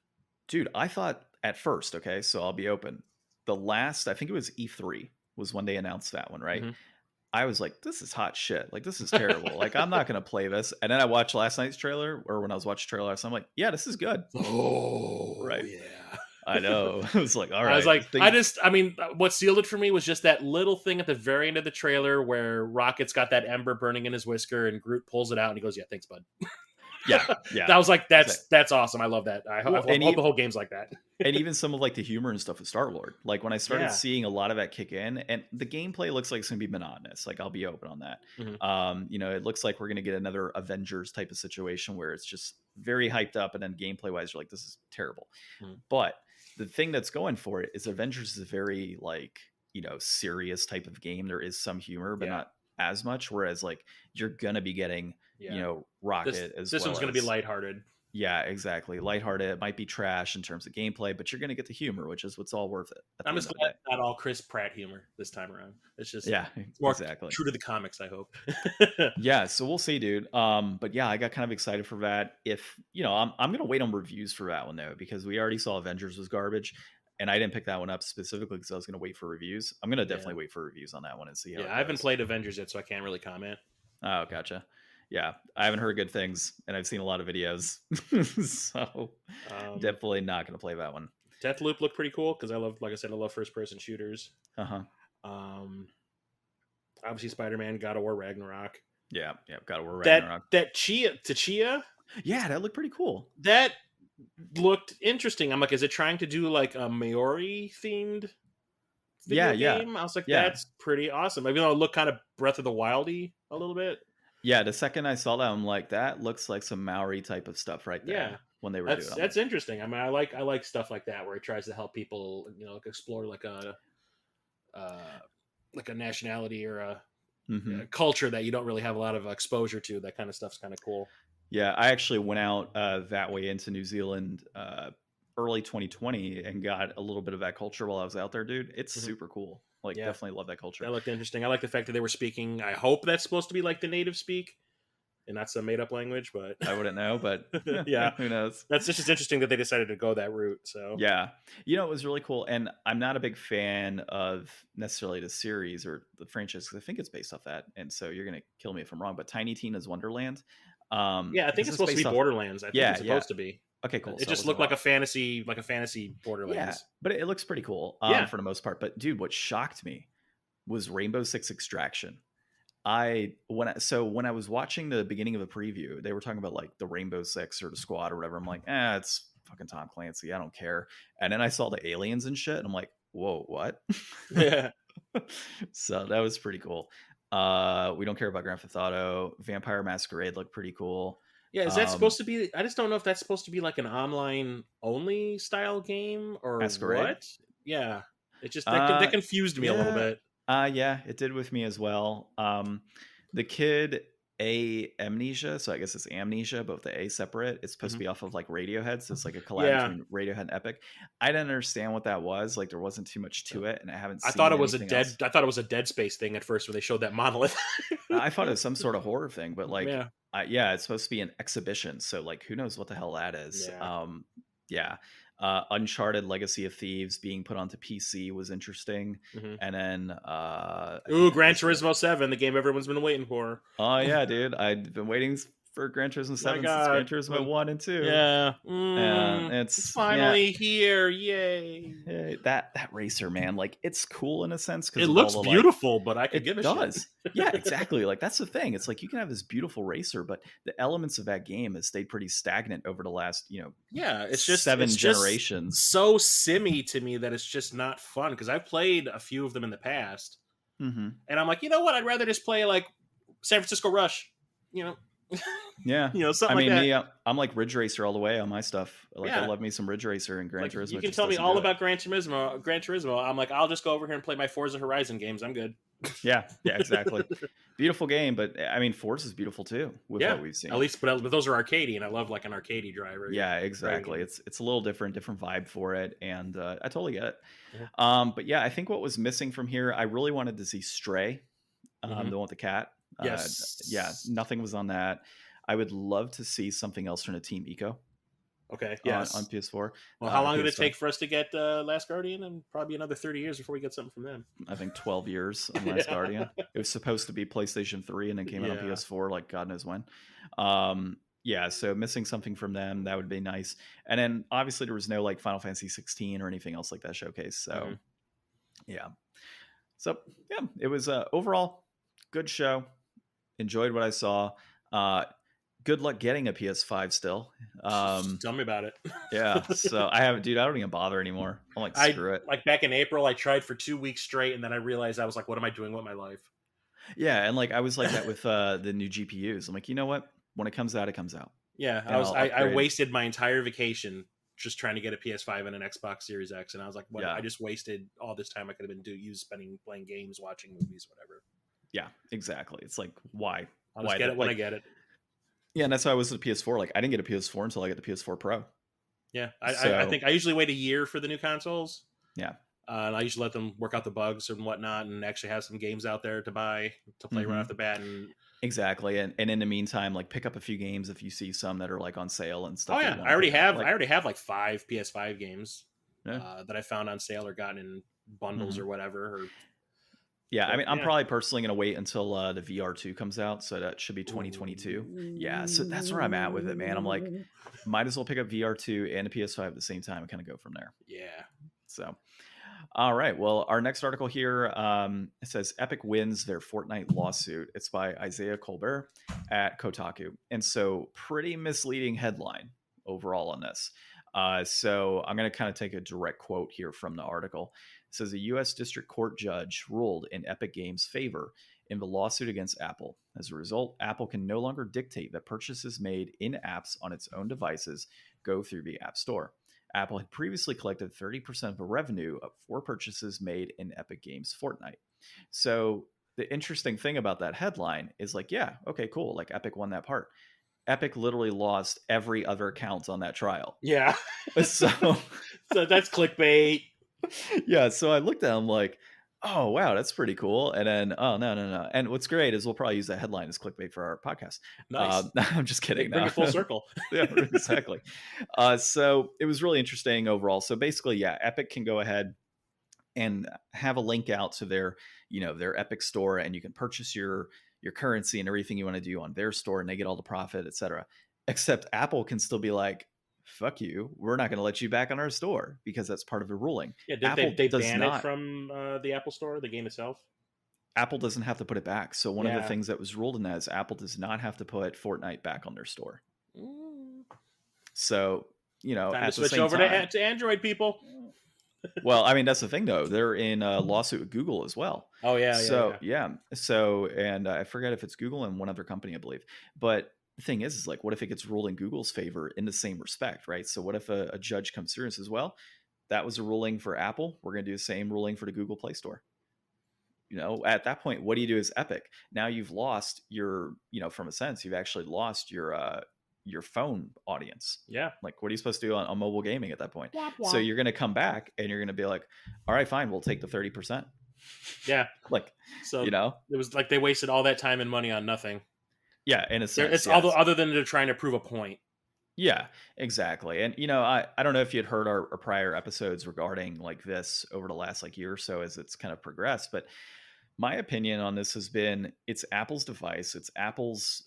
Dude, I thought at first, okay, so I'll be open. The last, I think it was E3 was when they announced that one, right? Mm-hmm. I was like, this is hot shit. Like, this is terrible. Like, I'm not going to play this. And then I watched last night's trailer, or when I was watching the trailer last night, I'm like, yeah, this is good. Oh, right. Yeah. I know. I was like, all right. I was like, what sealed it for me was just that little thing at the very end of the trailer where Rocket's got that ember burning in his whisker, and Groot pulls it out and he goes, yeah, thanks, bud. Yeah. That was like, that's awesome. I love that. I hope the whole game's like that. And even some of like the humor and stuff with Star-Lord. Like when I started seeing a lot of that kick in, and the gameplay looks like it's gonna be monotonous. Like I'll be open on that. Mm-hmm. It looks like we're gonna get another Avengers type of situation where it's just very hyped up, and then gameplay wise, you're like, this is terrible. Mm-hmm. But the thing that's going for it is Avengers is a very like, serious type of game. There is some humor, but not as much. Whereas like you're gonna be getting Rocket this one's going to be lighthearted. Yeah, exactly. Lighthearted. It might be trash in terms of gameplay, but you're going to get the humor, which is what's all worth it. I'm just glad not all Chris Pratt humor this time around. It's just more true to the comics, I hope. Yeah, so we'll see, dude. But yeah, I got kind of excited for that. If I'm going to wait on reviews for that one though, because we already saw Avengers was garbage. And I didn't pick that one up specifically because I was going to wait for reviews. I'm going to definitely wait for reviews on that one and see how it goes. I haven't played Avengers yet, so I can't really comment. Oh, gotcha. Yeah, I haven't heard good things, and I've seen a lot of videos, so definitely not going to play that one. Deathloop looked pretty cool because I love first-person shooters. Obviously, Spider-Man, God of War, Ragnarok. Yeah, God of War, Ragnarok. Tchia. Yeah, that looked pretty cool. That looked interesting. I'm like, is it trying to do like a Maori themed video game? I was like, that's pretty awesome. Even though it looked kind of Breath of the Wildy a little bit. Yeah, the second I saw that, I'm like, that looks like some Maori type of stuff right there. Yeah, when they were doing it. That's interesting. I mean, I like stuff like that where it tries to help people, explore like a nationality or a culture that you don't really have a lot of exposure to. That kind of stuff's kind of cool. Yeah, I actually went out that way into New Zealand early 2020 and got a little bit of that culture while I was out there, dude. It's super cool. Like, definitely love that culture. That looked interesting. I like the fact that they were speaking. I hope that's supposed to be like the native speak and not some made up language, but I wouldn't know, but who knows? That's just interesting that they decided to go that route. So yeah, it was really cool. And I'm not a big fan of necessarily the series or the franchise because I think it's based off that. And so you're going to kill me if I'm wrong, but Tinitina's Wonderland. I think it's supposed to be Borderlands. I think it's supposed to be. Okay, cool. It just looked like a fantasy Borderlands. Yeah, but it looks pretty cool for the most part. But dude, what shocked me was Rainbow Six Extraction. When I was watching the beginning of the preview, they were talking about like the Rainbow Six or the Squad or whatever. I'm like, it's fucking Tom Clancy. I don't care. And then I saw the aliens and shit, and I'm like, whoa, what? Yeah. So that was pretty cool. We don't care about Grand Theft Auto. Vampire Masquerade looked pretty cool. Yeah, is that supposed to be? I just don't know if that's supposed to be like an online only style game or Masquerade? what. Yeah, it just that confused me a little bit. Yeah, it did with me as well. The kid Amnesia, so I guess it's Amnesia, but with the A separate. It's supposed to Hmm. be off of like Radiohead, so it's like a collab Yeah, between Radiohead and Epic. I didn't understand what that was. Like there wasn't too much to it, and I haven't I thought seen it was a anything dead. else. I thought it was a Dead Space thing at first when they showed that monolith. I thought it was some sort of horror thing, but like, Yeah, yeah, it's supposed to be an exhibition, so like, who knows what the hell that is? yeah. Yeah, Uncharted Legacy of Thieves being put onto PC was interesting, Hmm. and then I think Ooh, that Gran was it. Turismo 7, the game everyone's been waiting for. Oh yeah, dude, I've been waiting for Gran Turismo My 7 since Gran God. Turismo 1 and 2, Yeah. and It's it's yeah. finally here. Yay. That racer, man, like it's cool in a sense It because of all looks the like. beautiful, but I could give It a shit. does. Yeah, exactly. Like that's the thing. It's like you can have this beautiful racer, but the elements of that game has stayed pretty stagnant over the last, Yeah, it's seven just generations. so simmy to me that it's just not fun because I've played a few of them in the past, Hmm. and I'm like, you know what? I'd rather just play like San Francisco Rush, you know, Yeah. something I like mean, that. me, I'm like Ridge Racer all the way on my stuff. Like I Yeah, love me some Ridge Racer, and Gran like you Turismo can just tell me doesn't all do it. about Gran Turismo. Gran Turismo. I'm like, I'll just go over here and play my Forza Horizon games. I'm good. Yeah, yeah, exactly. Beautiful game, but I mean, Force is beautiful too with Yeah, what we've at seen. least, but those are arcadey, and I love like an arcadey Yeah, driving exactly. game. It's a little different vibe for it, and I totally get it. Yeah. But yeah, I think what was missing from here, I really wanted to see Stray, Hmm. the one with the cat. Uh, yeah, Yes. nothing was on that. I would love to see something else from the Team Eco Okay. on Yes. PS4, Well, how long did it PS5. take for us to get Last Guardian? And probably another 30 years before we get something from them. I think 12 years on Last Yeah. Guardian. It was supposed to be PlayStation 3 and then came out on Yeah. PS4, like God knows when. Yeah, so missing something from them, that would be nice. And then obviously there was no like Final Fantasy 16 or anything else like that showcase. Hmm. So yeah. So yeah, it was overall good show. Enjoyed what I saw. Uh, good luck getting a PS5 still. Tell me about it. Yeah, so I haven't, dude. I don't even bother anymore. I'm like, I screw it. like back in April, I tried for 2 weeks straight, and then I realized I was like, "What am I doing with my life?" Yeah, and like I was like that with the new GPUs. I'm like, you know what? When it comes out, it comes out, Yeah, and I'll I upgrade. wasted my entire vacation just trying to get a PS5 and an Xbox Series X, and I was like, "What? Yeah, I just wasted all this time I could have been spending playing games, watching movies, whatever." yeah, exactly. It's like why, I'll just get it when I like get it. yeah, and that's why I was with the PS4. Like I didn't get a PS4 until I got the PS4 Pro. Yeah, I So think I usually wait a year for the new consoles. yeah, And I usually let them work out the bugs and whatnot, and actually have some games out there to buy to play right hmm off the bat. And exactly. And in the meantime, like pick up a few games if you see some that are like on sale and oh stuff that you yeah, want to pick up. I Like already have like 5 PS5 games yeah. that I found on sale or gotten in bundles Mhm. or whatever. Yeah, I But mean, I'm yeah, probably personally going to wait until the VR2 comes out, so that should be 2022. Yeah, so that's where I'm at with it, man. I'm like, Ooh. might as well pick up VR2 and a PS5 at the same time and kind of go from there. Yeah. So, all right. Well, our next article here it says Epic wins their Fortnite lawsuit. It's by Isaiah Colbert at Kotaku, and so pretty misleading headline overall on this. So I'm going to kind of take a direct quote here from the article. It says a U.S. District Court judge ruled in Epic Games' favor in the lawsuit against Apple. As a result, Apple can no longer dictate that purchases made in apps on its own devices go through the App Store. Apple had previously collected 30% of the revenue for purchases made in Epic Games' Fortnite. So the interesting thing about that headline is like, yeah, okay, cool. Like Epic won that part. Epic literally lost every other account on that trial. Yeah. So So that's clickbait. yeah, so I looked at him like, oh wow, that's pretty cool. And then oh no. And what's great is we'll probably use that headline as clickbait for our podcast. Nice. I'm just kidding. Bring No. it full circle. Yeah, exactly. So it was really interesting overall. So basically, yeah, Epic can go ahead and have a link out to their, their Epic store, and you can purchase your currency and everything you want to do on their store, and they get all the profit, etc. Except Apple can still be like, fuck you, we're not going to let you back on our store because that's part of the ruling. Yeah, did Apple they does ban it not. from the Apple Store, the game itself? Apple doesn't have to put it back. So one of the Yeah. things that was ruled in that is Apple does not have to put Fortnite back on their store. Mm. So, Time to at the switch same over time, to Android, people. well, I mean, that's the thing though. They're in a lawsuit with Google as well. Oh yeah, So yeah. So, and I forget if it's Google and one other company, I believe. But the thing is like, what if it gets ruled in Google's favor in the same respect, right? So what if a judge comes through and says, well, that was a ruling for Apple. We're going to do the same ruling for the Google Play Store. at that point, what do you do as Epic? Now you've lost your, from a sense, you've actually lost your phone audience. Yeah. Like, what are you supposed to do on mobile gaming at that point? Wah, wah. So you're going to come back and you're going to be like, all right, fine, we'll take the 30%. Yeah. Like, so it was like they wasted all that time and money on nothing. Yeah, in a sense. It's other than they're trying to prove a point. Yeah, exactly. And, I don't know if you'd heard our prior episodes regarding like this over the last like year or so as it's kind of progressed, but my opinion on this has been it's Apple's device, it's Apple's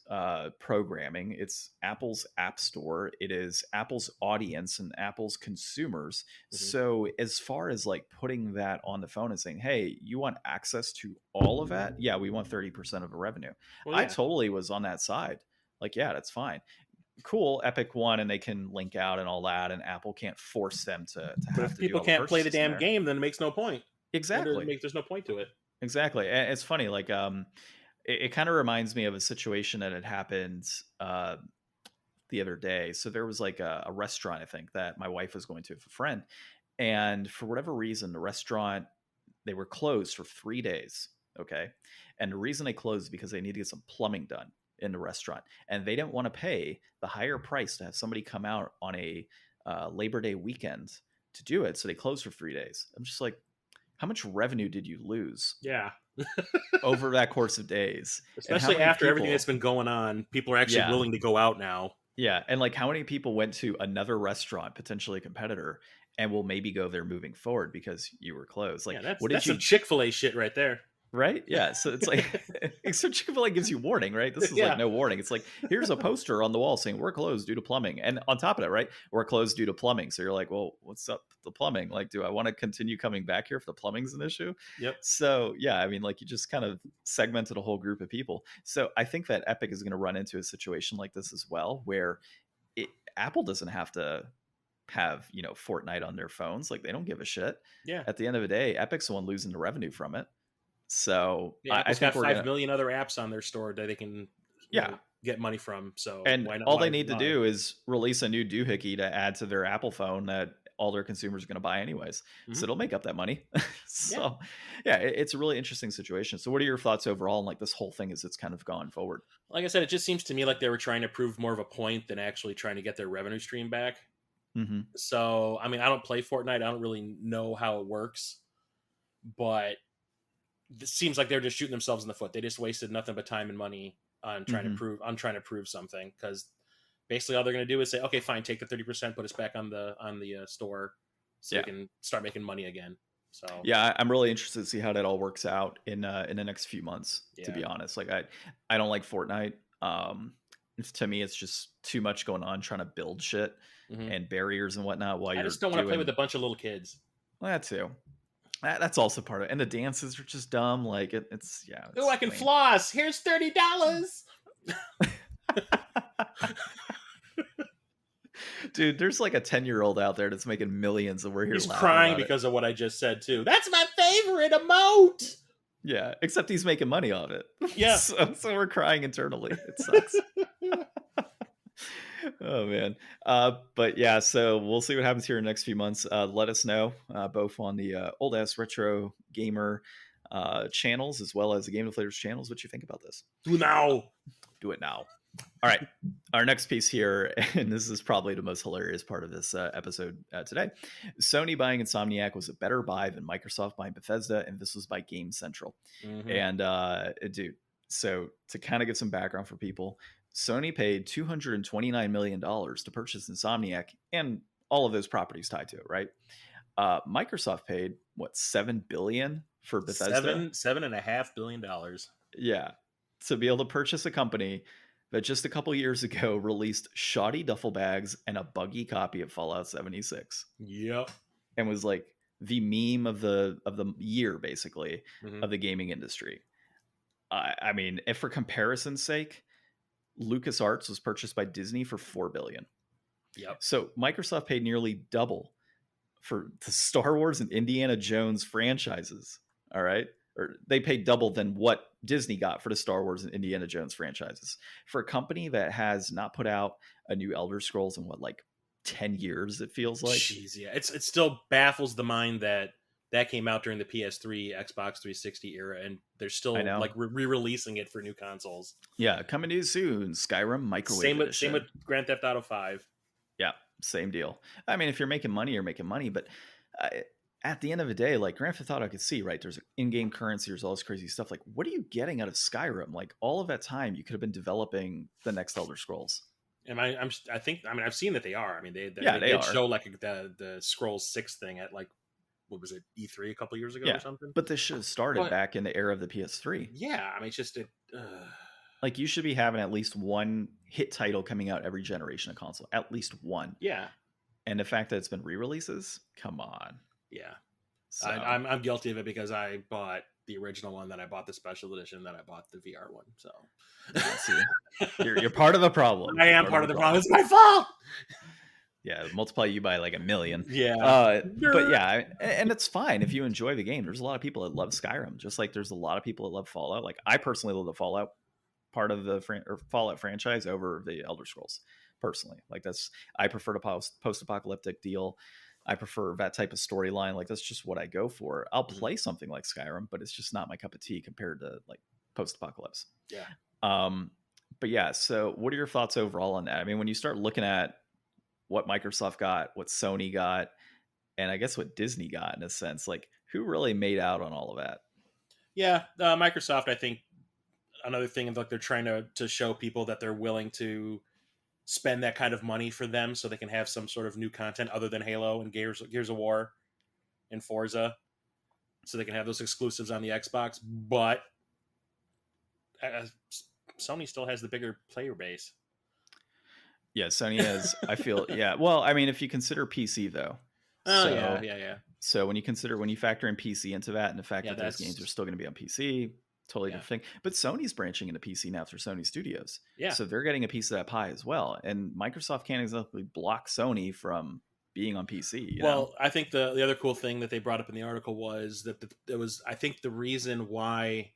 programming, it's Apple's app store, it is Apple's audience and Apple's consumers. Mm-hmm. So as far as like putting that on the phone and saying, hey, you want access to all of that? Yeah, we want 30% of the revenue. Well, yeah. I totally was on that side. Like, yeah, that's fine. Cool, Epic won and they can link out and all that, and Apple can't force them to but have if to people can't play the damn game, then it makes no point. Exactly. There's no point to it. Exactly. And it's funny, like it kind of reminds me of a situation that had happened the other day. So there was like a restaurant, I think, that my wife was going to with a friend, and for whatever reason the restaurant, they were closed for 3 days. Okay. And the reason they closed is because they need to get some plumbing done in the restaurant, and they didn't want to pay the higher price to have somebody come out on a Labor Day weekend to do it. So they closed for 3 days. I'm just like, how much revenue did you lose? Yeah. over that course of days? Especially after everything that's been going on, people are actually willing to go out now. Yeah. And like, how many people went to another restaurant, potentially a competitor, and will maybe go there moving forward because you were closed? Like, that's some Chick-fil-A shit right there. Right? Yeah. So it's like, so Chick-fil-A gives you warning, right? This is like no warning. It's like, here's a poster on the wall saying we're closed due to plumbing. And on top of that, right, we're closed due to plumbing. So you're like, well, what's up with the plumbing? Like, do I want to continue coming back here if the plumbing's an issue? Yep. So yeah, I mean, like you just kind of segmented a whole group of people. So I think that Epic is going to run into a situation like this as well, where Apple doesn't have to have, Fortnite on their phones. Like, they don't give a shit. Yeah. At the end of the day, Epic's the one losing the revenue from it. So I think got 5 million other apps on their store that they can get money from. So and all they need to do is release a new doohickey to add to their Apple phone that all their consumers are going to buy anyways. Mm-hmm. So it'll make up that money. So it's a really interesting situation. So what are your thoughts overall on like this whole thing as it's kind of gone forward? Like I said, it just seems to me like they were trying to prove more of a point than actually trying to get their revenue stream back. Mm-hmm. So, I mean, I don't play Fortnite. I don't really know how it works, but it seems like they're just shooting themselves in the foot. They just wasted nothing but time and money on trying to prove something, because basically all they're going to do is say, okay, fine, take the 30%, put us back on the store so we can start making money again. So yeah, I'm really interested to see how that all works out in the next few months, to be honest. Like I don't like Fortnite. To me, it's just too much going on trying to build shit and barriers and whatnot while I just don't want to play with a bunch of little kids. Well, that too. That's also part of it. And the dances are just dumb. Like it's oh, I can floss. Here's $30. Dude, there's like a 10-year-old out there that's making millions, and we're here. He's crying because of what I just said too. That's my favorite emote. Yeah, except he's making money off it. Yeah, so we're crying internally. It sucks. Oh man. But yeah, so we'll see what happens here in the next few months. Let us know both on the old ass retro gamer channels as well as the Game Deflators channels what you think about this. Do it now. All right, our next piece here, and this is probably the most hilarious part of this episode today. Sony buying Insomniac was a better buy than Microsoft buying Bethesda, and this was by Game Central. And dude, so to kind of get some background for people, Sony paid $229 million to purchase Insomniac and all of those properties tied to it, right? Microsoft paid what, $7 billion for Bethesda? $7.5 billion. Yeah, to be able to purchase a company that just a couple years ago released shoddy duffel bags and a buggy copy of Fallout 76. Yep, and was like the meme of the year, basically, of the gaming industry. I mean, if for comparison's sake, LucasArts was purchased by Disney for $4 billion. Yep. So Microsoft paid nearly double for the Star Wars and Indiana Jones franchises. All right. Or they paid double than what Disney got for the Star Wars and Indiana Jones franchises. For a company that has not put out a new Elder Scrolls in 10 years, it feels like. Jeez, yeah. It still baffles the mind that that came out during the PS3, Xbox 360 era, and they're still I know. like re-releasing it for new consoles. Yeah, coming to you soon. Skyrim Microwave Edition. Same with Grand Theft Auto 5. Yeah, same deal. I mean, if you're making money, you're making money, but at the end of the day, like Grand Theft Auto, I could see, right? There's in-game currency, there's all this crazy stuff. Like, what are you getting out of Skyrim? Like, all of that time, you could have been developing the next Elder Scrolls. And I think I've seen that they are. I mean, they are. show like the Scrolls 6 thing at like, what was it, E3 a couple years ago or something? But this should have started back in the era of the PS3. Yeah, I mean, it's just like you should be having at least one hit title coming out every generation of console, at least one. Yeah, and the fact that it's been re-releases, come on. Yeah, so. I'm guilty of it because I bought the original one, then I bought the special edition, then I bought the VR one. So you're part of the problem. I am part of the problem. It's my fault. Yeah, multiply you by like 1 million. Yeah. But yeah, and it's fine if you enjoy the game. There's a lot of people that love Skyrim, just like there's a lot of people that love Fallout. Like I personally love the Fallout part of the Fallout franchise over the Elder Scrolls. Personally, like I prefer the post-apocalyptic deal. I prefer that type of storyline. Like that's just what I go for. I'll play something like Skyrim, but it's just not my cup of tea compared to like post-apocalypse. Yeah. But yeah, so what are your thoughts overall on that? I mean, when you start looking at what Microsoft got, what Sony got, and I guess what Disney got in a sense, like who really made out on all of that? Yeah, Microsoft, I think another thing like they're trying to show people that they're willing to spend that kind of money for them so they can have some sort of new content other than Halo and Gears of War and Forza, so they can have those exclusives on the Xbox. But Sony still has the bigger player base. Yeah, Sony has, I feel, yeah. Well, I mean, if you consider PC though. Oh, yeah. So when you factor in PC into that and the fact that those games are still going to be on PC, totally different thing. But Sony's branching into PC now through Sony Studios. Yeah. So they're getting a piece of that pie as well. And Microsoft can't exactly block Sony from being on PC. You know? I think the other cool thing that they brought up in the article was that it was, I think the reason why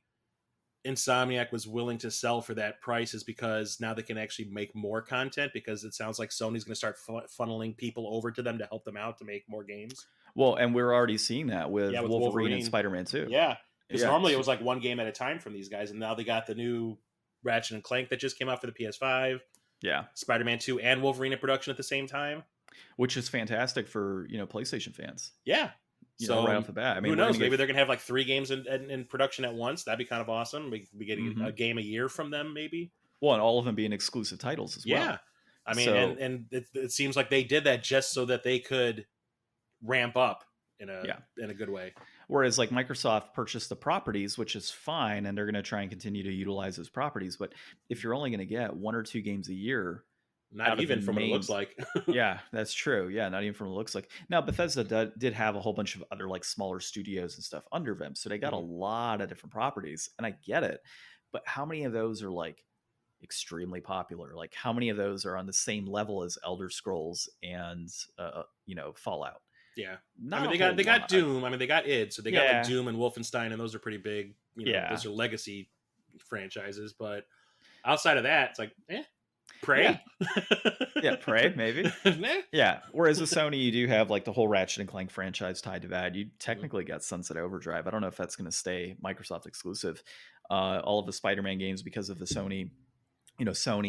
Insomniac was willing to sell for that price is because now they can actually make more content, because it sounds like Sony's going to start funneling people over to them to help them out to make more games. Well, and we're already seeing that with Wolverine and Spider-Man 2. Yeah. Because normally it was like one game at a time from these guys, and now they got the new Ratchet and Clank that just came out for the PS5. Yeah. Spider-Man 2 and Wolverine in production at the same time. Which is fantastic for, PlayStation fans. Yeah. So right off the bat. I mean, who knows? Maybe they're going to have like 3 games in production at once. That'd be kind of awesome. We getting a game a year from them, maybe. Well, and all of them being exclusive titles as well. Yeah. I mean, and it seems like they did that just so that they could ramp up in a good way. Whereas like Microsoft purchased the properties, which is fine, and they're going to try and continue to utilize those properties. But if you're only going to get 1 or 2 games a year, not even from what it looks like. Yeah, that's true. Yeah, not even from what it looks like. Now, Bethesda did have a whole bunch of other like smaller studios and stuff under them, so they got a lot of different properties, and I get it. But how many of those are like extremely popular? Like how many of those are on the same level as Elder Scrolls and Fallout? Yeah, I mean they got Doom. I mean they got id, so they got like Doom and Wolfenstein, and those are pretty big. Those are legacy franchises. But outside of that, it's like, Prey. Yeah, Prey maybe. Yeah. Whereas with Sony, you do have like the whole Ratchet and Clank franchise tied to that. You technically got Sunset Overdrive. I don't know if that's going to stay Microsoft exclusive. All of the Spider-Man games because of the Sony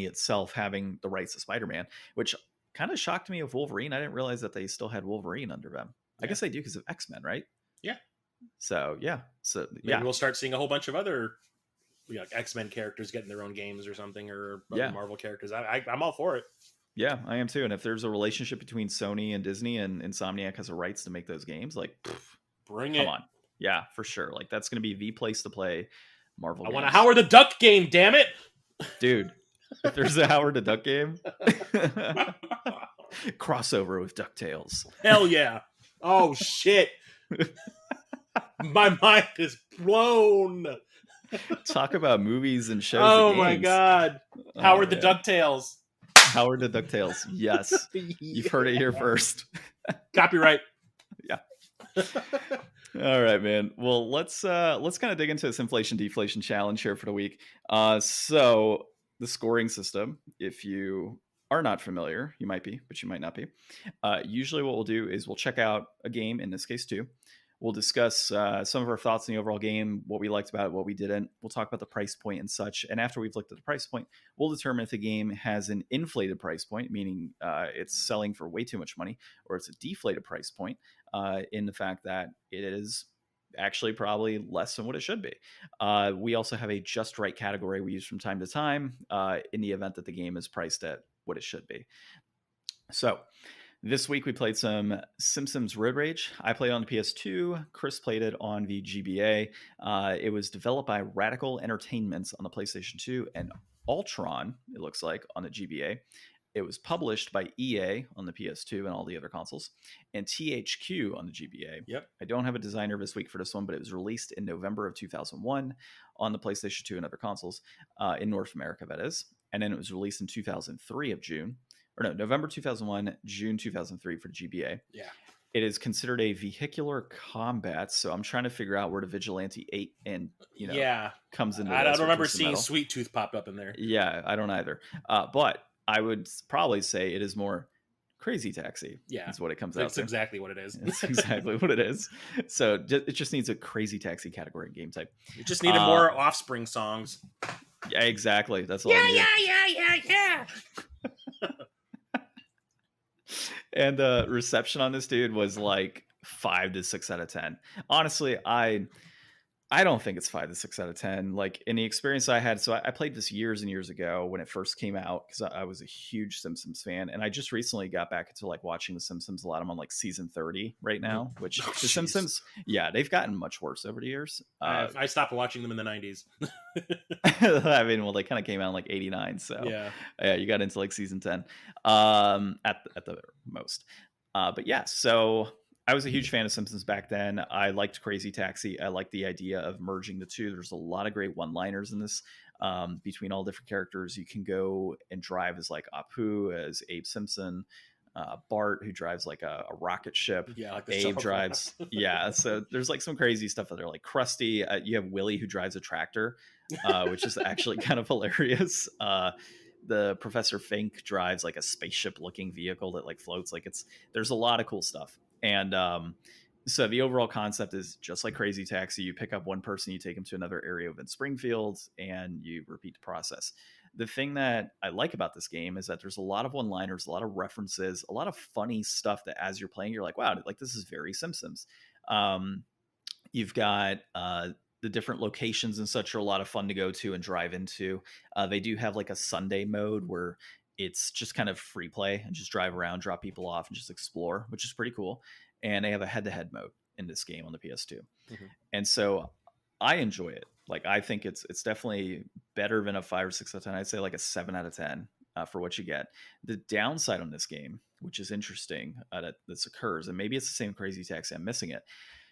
itself having the rights to Spider-Man, which kind of shocked me with Wolverine. I didn't realize that they still had Wolverine under them. I guess they do because of X-Men, right? Yeah. So maybe we'll start seeing a whole bunch of other X-Men characters getting their own games or something, or other Marvel characters. I'm all for it. Yeah, I am too. And if there's a relationship between Sony and Disney and Insomniac has the rights to make those games, like bring it. Come on. Yeah, for sure. Like that's going to be the place to play Marvel games. I want a Howard the Duck game, damn it. Dude, if there's a Howard the Duck game, crossover with DuckTales. Hell yeah. Oh shit. My mind is blown. Talk about movies and shows. Oh my god. Howard the DuckTales. Howard the DuckTales. Yes. You've heard it here first. Copyright. Yeah. All right, man. Well, let's kind of dig into this inflation deflation challenge here for the week. So the scoring system, if you are not familiar, you might be, but you might not be. Usually what we'll do is we'll check out a game, in this case 2. We'll discuss some of our thoughts on the overall game, what we liked about it, what we didn't. We'll talk about the price point and such. And after we've looked at the price point, we'll determine if the game has an inflated price point, meaning it's selling for way too much money, or it's a deflated price point in the fact that it is actually probably less than what it should be. We also have a just right category we use from time to time in the event that the game is priced at what it should be. So this week we played some Simpsons Road Rage. I played on the PS2. Chris played it on the GBA. It was developed by Radical Entertainment on the PlayStation 2 and Ultron, it looks like, on the GBA. It was published by EA on the PS2 and all the other consoles, and THQ on the GBA. Yep. I don't have a designer this week for this one, but it was released in November of 2001 on the PlayStation 2 and other consoles in North America, that is. And then it was released in 2003 of June. Or no, November 2001, June 2003 for the GBA. Yeah. It is considered a vehicular combat, so I'm trying to figure out where the Vigilante 8 and comes into. I don't remember seeing Sweet Tooth pop up in there. Yeah, I don't either. But I would probably say it is more Crazy Taxi. Yeah, is what it comes out to. That's exactly what it is. It's exactly what it is. So it just needs a Crazy Taxi category in game type. You just needed more Offspring songs. Yeah, exactly. That's all. Yeah. And the reception on this dude was like 5 to 6 out of 10. Honestly, I don't think it's 5 to 6 out of 10. Like in the experience I had, so I played this years and years ago when it first came out because I was a huge Simpsons fan, and I just recently got back into like watching The Simpsons a lot. I'm on like season 30 right now, which the Simpsons, they've gotten much worse over the years. I stopped watching them in the 90s. I mean, well, they kind of came out in like 89, so yeah, you got into like season 10 at the most. But yeah, so I was a huge fan of Simpsons back then. I liked Crazy Taxi. I liked the idea of merging the two. There's a lot of great one-liners in this between all different characters. You can go and drive as like Apu, as Abe Simpson, Bart, who drives like a rocket ship. Yeah, like Abe drives. Yeah, so there's like some crazy stuff out there. Like Krusty, you have Willie who drives a tractor, which is actually kind of hilarious. The Professor Fink drives like a spaceship-looking vehicle that like floats. Like there's a lot of cool stuff. And so the overall concept is just like Crazy Taxi. You pick up one person, you take them to another area within Springfield, and you repeat the process. The thing that I like about this game is that there's a lot of one-liners, a lot of references, a lot of funny stuff that as you're playing, you're like, wow, like this is very Simpsons. You've got the different locations and such are a lot of fun to go to and drive into. They do have like a Sunday mode where it's just kind of free play and just drive around, drop people off, and just explore, which is pretty cool. And they have a head-to-head mode in this game on the PS2. Mm-hmm. And so I enjoy it. Like, I think it's definitely better than a 5 or 6 out of 10. I'd say like a 7 out of 10 for what you get. The downside on this game, which is interesting that this occurs, and maybe it's the same Crazy Taxi, I'm missing it.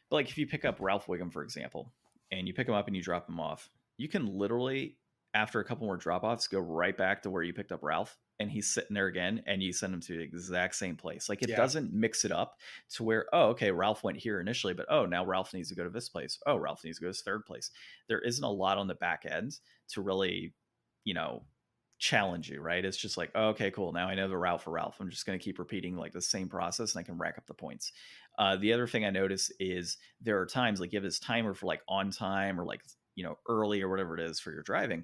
But like if you pick up Ralph Wiggum, for example, and you pick him up and you drop him off, you can literally, after a couple more drop-offs, go right back to where you picked up Ralph, and he's sitting there again, and you send him to the exact same place. Like it doesn't mix it up to where, oh, okay, Ralph went here initially, but oh, now Ralph needs to go to this place. Oh, Ralph needs to go to this third place. There isn't a lot on the back end to really, challenge you, right? It's just like, oh, okay, cool. Now I know the route for Ralph. I'm just going to keep repeating like the same process, and I can rack up the points. The other thing I notice is there are times like you have this timer for like on time or like, early or whatever it is for your driving.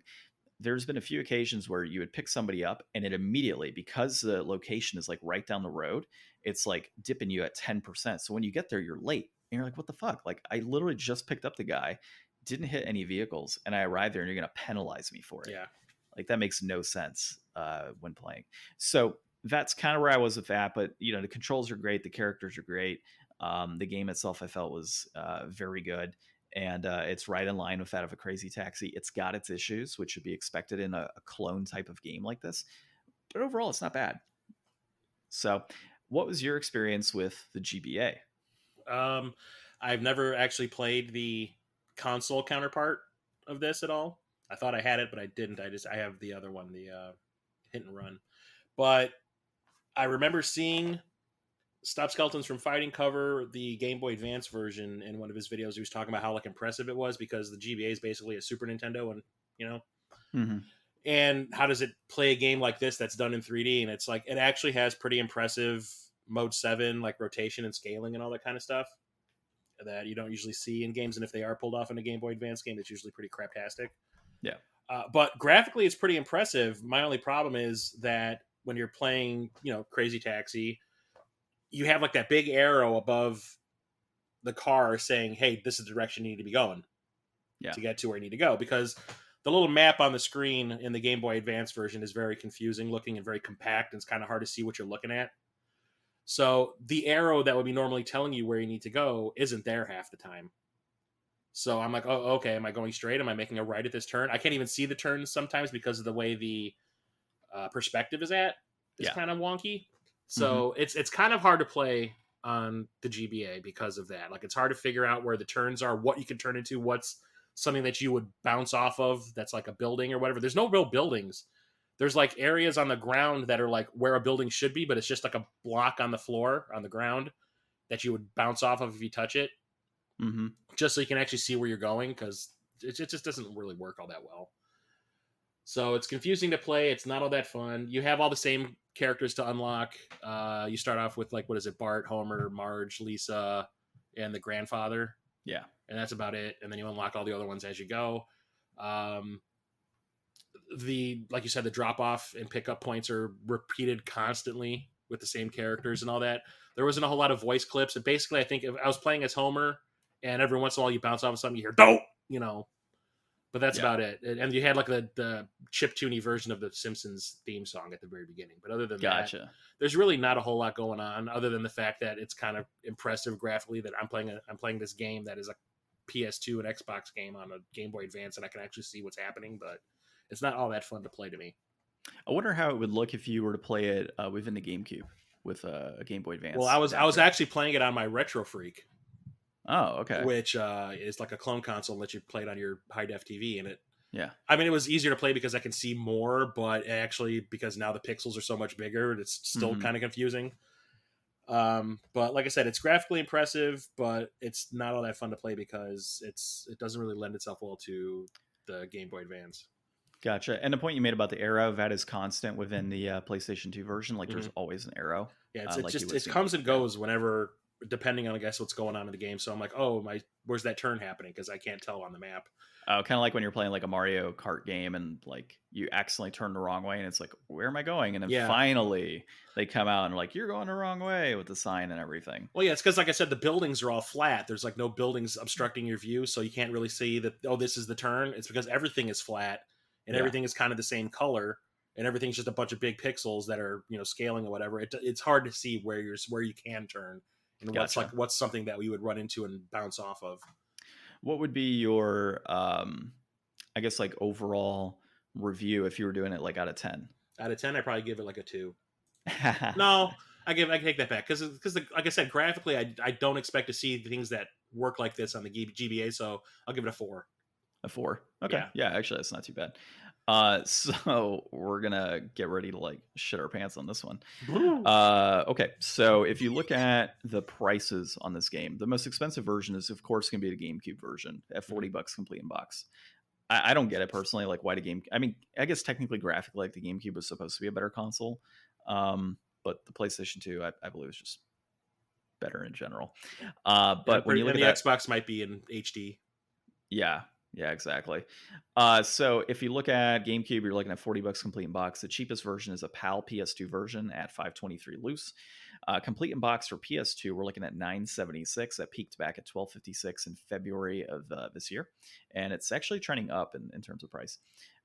There's been a few occasions where you would pick somebody up and it immediately, because the location is like right down the road, it's like dipping you at 10%. So when you get there, you're late and you're like, what the fuck? Like I literally just picked up the guy, didn't hit any vehicles, and I arrived there and you're going to penalize me for it. Yeah. Like that makes no sense when playing. So that's kind of where I was with that. But, the controls are great. The characters are great. The game itself, I felt, was very good. And it's right in line with that of a Crazy Taxi. It's got its issues, which should be expected in a clone type of game like this. But overall, it's not bad. So what was your experience with the GBA? I've never actually played the console counterpart of this at all. I thought I had it, but I didn't. I have the other one, the Hit and Run. But I remember seeing Stop Skeletons from Fighting cover the Game Boy Advance version in one of his videos. He was talking about how like impressive it was because the GBA is basically a Super Nintendo, and Mm-hmm. And how does it play a game like this that's done in 3D? And it's like it actually has pretty impressive Mode 7 like rotation and scaling and all that kind of stuff. that you don't usually see in games, and if they are pulled off in a Game Boy Advance game, it's usually pretty craptastic. Yeah. But graphically, it's pretty impressive. My only problem is that when you're playing, Crazy Taxi, you have like that big arrow above the car saying, "Hey, this is the direction you need to be going to get to where you need to go." Because the little map on the screen in the Game Boy Advance version is very confusing looking and very compact, and it's kind of hard to see what you're looking at. So the arrow that would be normally telling you where you need to go isn't there half the time. So I'm like, oh, okay, am I going straight? Am I making a right at this turn? I can't even see the turns sometimes because of the way the perspective is kind of wonky. So it's kind of hard to play on the GBA because of that. Like, it's hard to figure out where the turns are, what you can turn into, what's something that you would bounce off of that's like a building or whatever. There's no real buildings. There's like areas on the ground that are like where a building should be, but it's just like a block on the floor, on the ground, that you would bounce off of if you touch it. Just so you can actually see where you're going, because it just doesn't really work all that well. So it's confusing to play. It's not all that fun. You have all the same characters to unlock. You start off with like, what is it? Bart, Homer, Marge, Lisa, and the grandfather. Yeah. And that's about it. And then you unlock all the other ones as you go. Like you said, the drop off and pickup points are repeated constantly with the same characters and all that. There wasn't a whole lot of voice clips. And basically, I think if I was playing as Homer, and every once in a while you bounce off of something, you hear "don't," but that's about it. And you had like the chiptune version of the Simpsons theme song at the very beginning. But other than that, there's really not a whole lot going on, other than the fact that it's kind of impressive graphically that I'm playing this game that is a PS2 and Xbox game on a Game Boy Advance, and I can actually see what's happening. But it's not all that fun to play to me. I wonder how it would look if you were to play it within the GameCube with a Game Boy Advance. Well, I was actually playing it on my Retro Freak. Oh, okay. Which is like a clone console that you played on your high def TV in it. Yeah. I mean, it was easier to play because I can see more, but actually because now the pixels are so much bigger, it's still kind of confusing. But like I said, it's graphically impressive, but it's not all that fun to play because it doesn't really lend itself well to the Game Boy Advance. Gotcha. And the point you made about the arrow, that is constant within the PlayStation 2 version. Like, there's always an arrow. Yeah, it comes and goes whenever, depending on, I guess, what's going on in the game. So I'm like, oh, where's that turn happening? Because I can't tell on the map. Oh, kind of like when you're playing like a Mario Kart game and like you accidentally turn the wrong way and it's like, where am I going? And then finally they come out and like, you're going the wrong way with the sign and everything. Well, yeah, it's because, like I said, the buildings are all flat. There's like no buildings obstructing your view, so you can't really see that, oh, this is the turn. It's because everything is flat and everything is kind of the same color, and everything's just a bunch of big pixels that are, scaling or whatever. It's hard to see where you can turn. And what's something that we would run into and bounce off of. What would be your, I guess, like overall review if you were doing it like out of 10? Out of 10, I probably give it like a 2. No, I take that back because like I said, graphically, I don't expect to see things that work like this on the GBA, so I'll give it a 4. A 4. Okay. Yeah, actually, that's not too bad. So we're gonna get ready to like shit our pants on this one. Okay, so if you look at the prices on this game, the most expensive version is of course gonna be the GameCube version at $40 complete in box. I don't get it personally, like why the game. I mean, I guess technically graphically, like the GameCube was supposed to be a better console, but the PlayStation 2, I believe, is just better in general. But when you look at the Xbox, might be in HD. Yeah, exactly. So if you look at GameCube, you're looking at $40 complete in box. The cheapest version is a PAL PS2 version at $523 loose. Complete in box for PS2, we're looking at $976. That peaked back at $1256 in February of this year, and it's actually trending up in terms of price.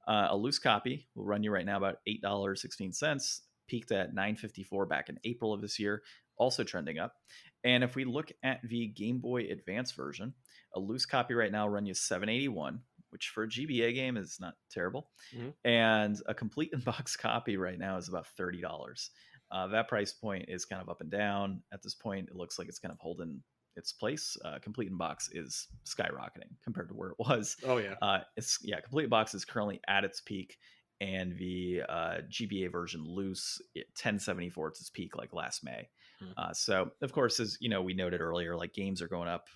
A loose copy will run you right now about $8.16. Peaked at $954 back in April of this year, also trending up. And if we look at the Game Boy Advance version, a loose copy right now will run you $781, which for a GBA game is not terrible. And a complete in-box copy right now is about $30. That price point is kind of up and down. At this point, it looks like it's kind of holding its place. Complete in-box is skyrocketing compared to where it was. Oh, yeah. Complete in-box is currently at its peak. And the GBA version loose, 1074 at its peak like last May. So, of course, as you know, we noted earlier, like games are going up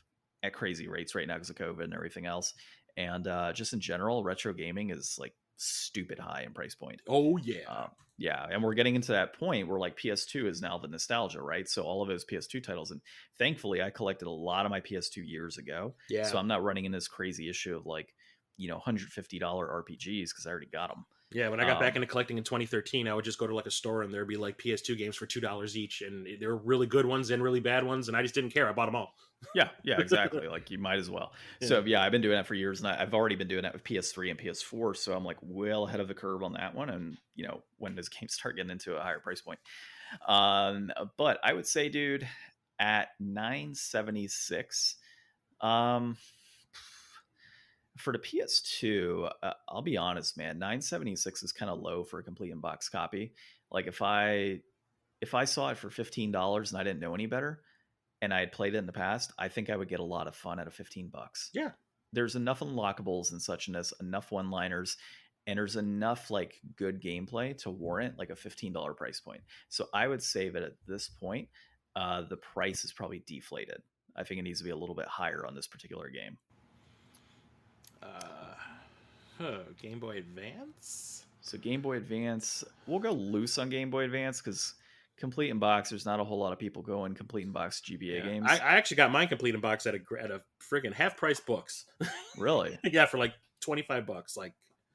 at crazy rates right now because of COVID and everything else. And just in general, retro gaming is like stupid high in price point. Oh yeah. Yeah, and we're getting into that point where like PS2 is now the nostalgia, right? So all of those PS2 titles, and thankfully I collected a lot of my PS2 years ago. Yeah. So I'm not running in this crazy issue of like, $150 RPGs because I already got them. Yeah, when I got back into collecting in 2013, I would just go to like a store and there'd be like PS2 games for $2 each, and there were really good ones and really bad ones, and I just didn't care. I bought them all. Yeah, exactly. Like you might as well. Yeah. So yeah, I've been doing that for years, and I've already been doing that with PS3 and PS4. So I'm like well ahead of the curve on that one. And when those games start getting into a higher price point, but I would say, dude, at $976, for the PS2, I'll be honest, man, $976 is kind of low for a complete in-box copy. Like if I saw it for $15 and I didn't know any better, and I had played it in the past, I think I would get a lot of fun out of $15. Yeah. There's enough unlockables and such in this, enough one-liners, and there's enough like good gameplay to warrant like a $15 price point. So I would say that at this point, the price is probably deflated. I think it needs to be a little bit higher on this particular game. Game Boy Advance? So Game Boy Advance, we'll go loose on Game Boy Advance because complete in box, there's not a whole lot of people going complete in box GBA games. I actually got mine complete in box at a friggin' half price books. Really? Yeah, for like $25, like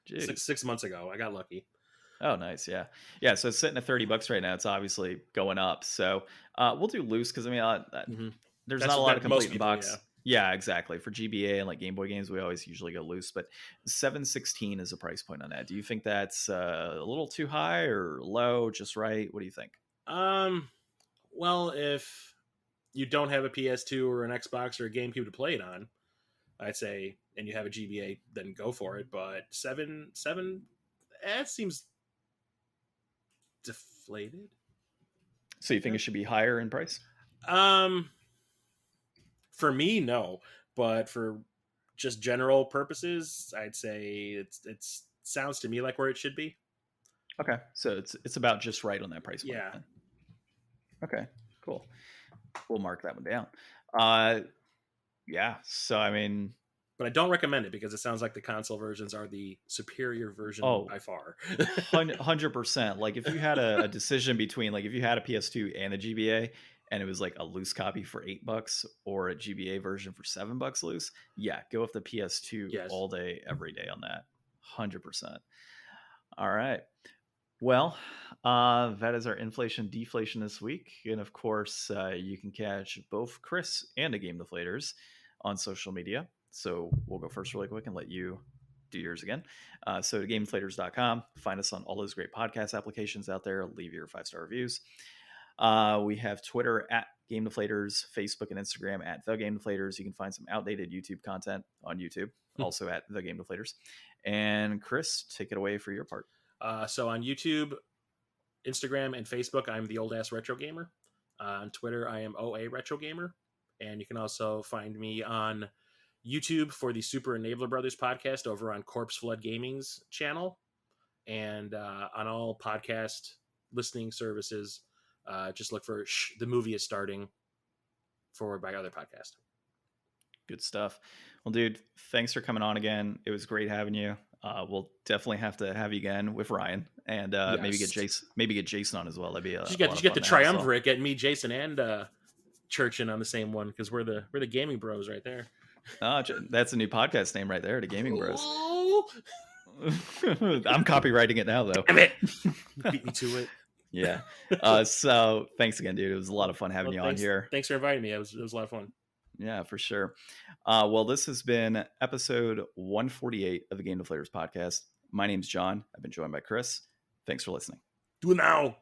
Jeez. six months ago. I got lucky. Oh, nice. Yeah. So it's sitting at $30 right now. It's obviously going up. So we'll do loose because there's not a lot of complete in box. Yeah, exactly. For GBA and like Game Boy games, we always usually go loose, but $716 is a price point on that. Do you think that's a little too high or low, just right? What do you think? Well, if you don't have a PS2 or an Xbox or a GameCube to play it on, I'd say, and you have a GBA, then go for it. But seven, it seems deflated. So you think it should be higher in price? For me, no. But for just general purposes, I'd say it sounds to me like where it should be. Okay, so it's about just right on that price point. Yeah. Then. Okay, cool. We'll mark that one down. Yeah. So I mean, but I don't recommend it because it sounds like the console versions are the superior version by far. 100%. Like if you had a decision between like if you had a PS2 and a GBA, and it was like a loose copy for $8 or a GBA version for $7 loose, yeah, go with the PS2 all day, every day on that. 100%. All right. Well, that is our inflation deflation this week. And of course, you can catch both Chris and the Game Deflators on social media. So we'll go first really quick and let you do yours again. So GameDeflators.com. Find us on all those great podcast applications out there. Leave your 5-star reviews. We have Twitter at Game Deflators, Facebook and Instagram at The Game Deflators. You can find some outdated YouTube content on YouTube, also at The Game Deflators. And Chris, take it away for your part. So on YouTube, Instagram, and Facebook, I'm the old ass retro gamer. On Twitter, I am OA Retro Gamer. And you can also find me on YouTube for the Super Enabler Brothers podcast over on Corpse Flood Gaming's channel. And on all podcast listening services, just look for The Movie Is Starting, forward by other podcast. Good stuff. Well, dude, thanks for coming on again. It was great having you. We'll definitely have to have you again with Ryan, and maybe get Jason on as well. That'd be you get the triumvirate, get me, Jason, and Churchin on the same one because we're the gaming bros right there. That's a new podcast name right there, the Gaming Bros. I'm copywriting it now, though. Damn it. Beat me to it. Yeah. So thanks again, dude. It was a lot of fun having you on here. Thanks for inviting me. It was a lot of fun. Yeah, for sure. Well, this has been episode 148 of the Game Deflators Podcast. My name's John. I've been joined by Chris. Thanks for listening. Do it now.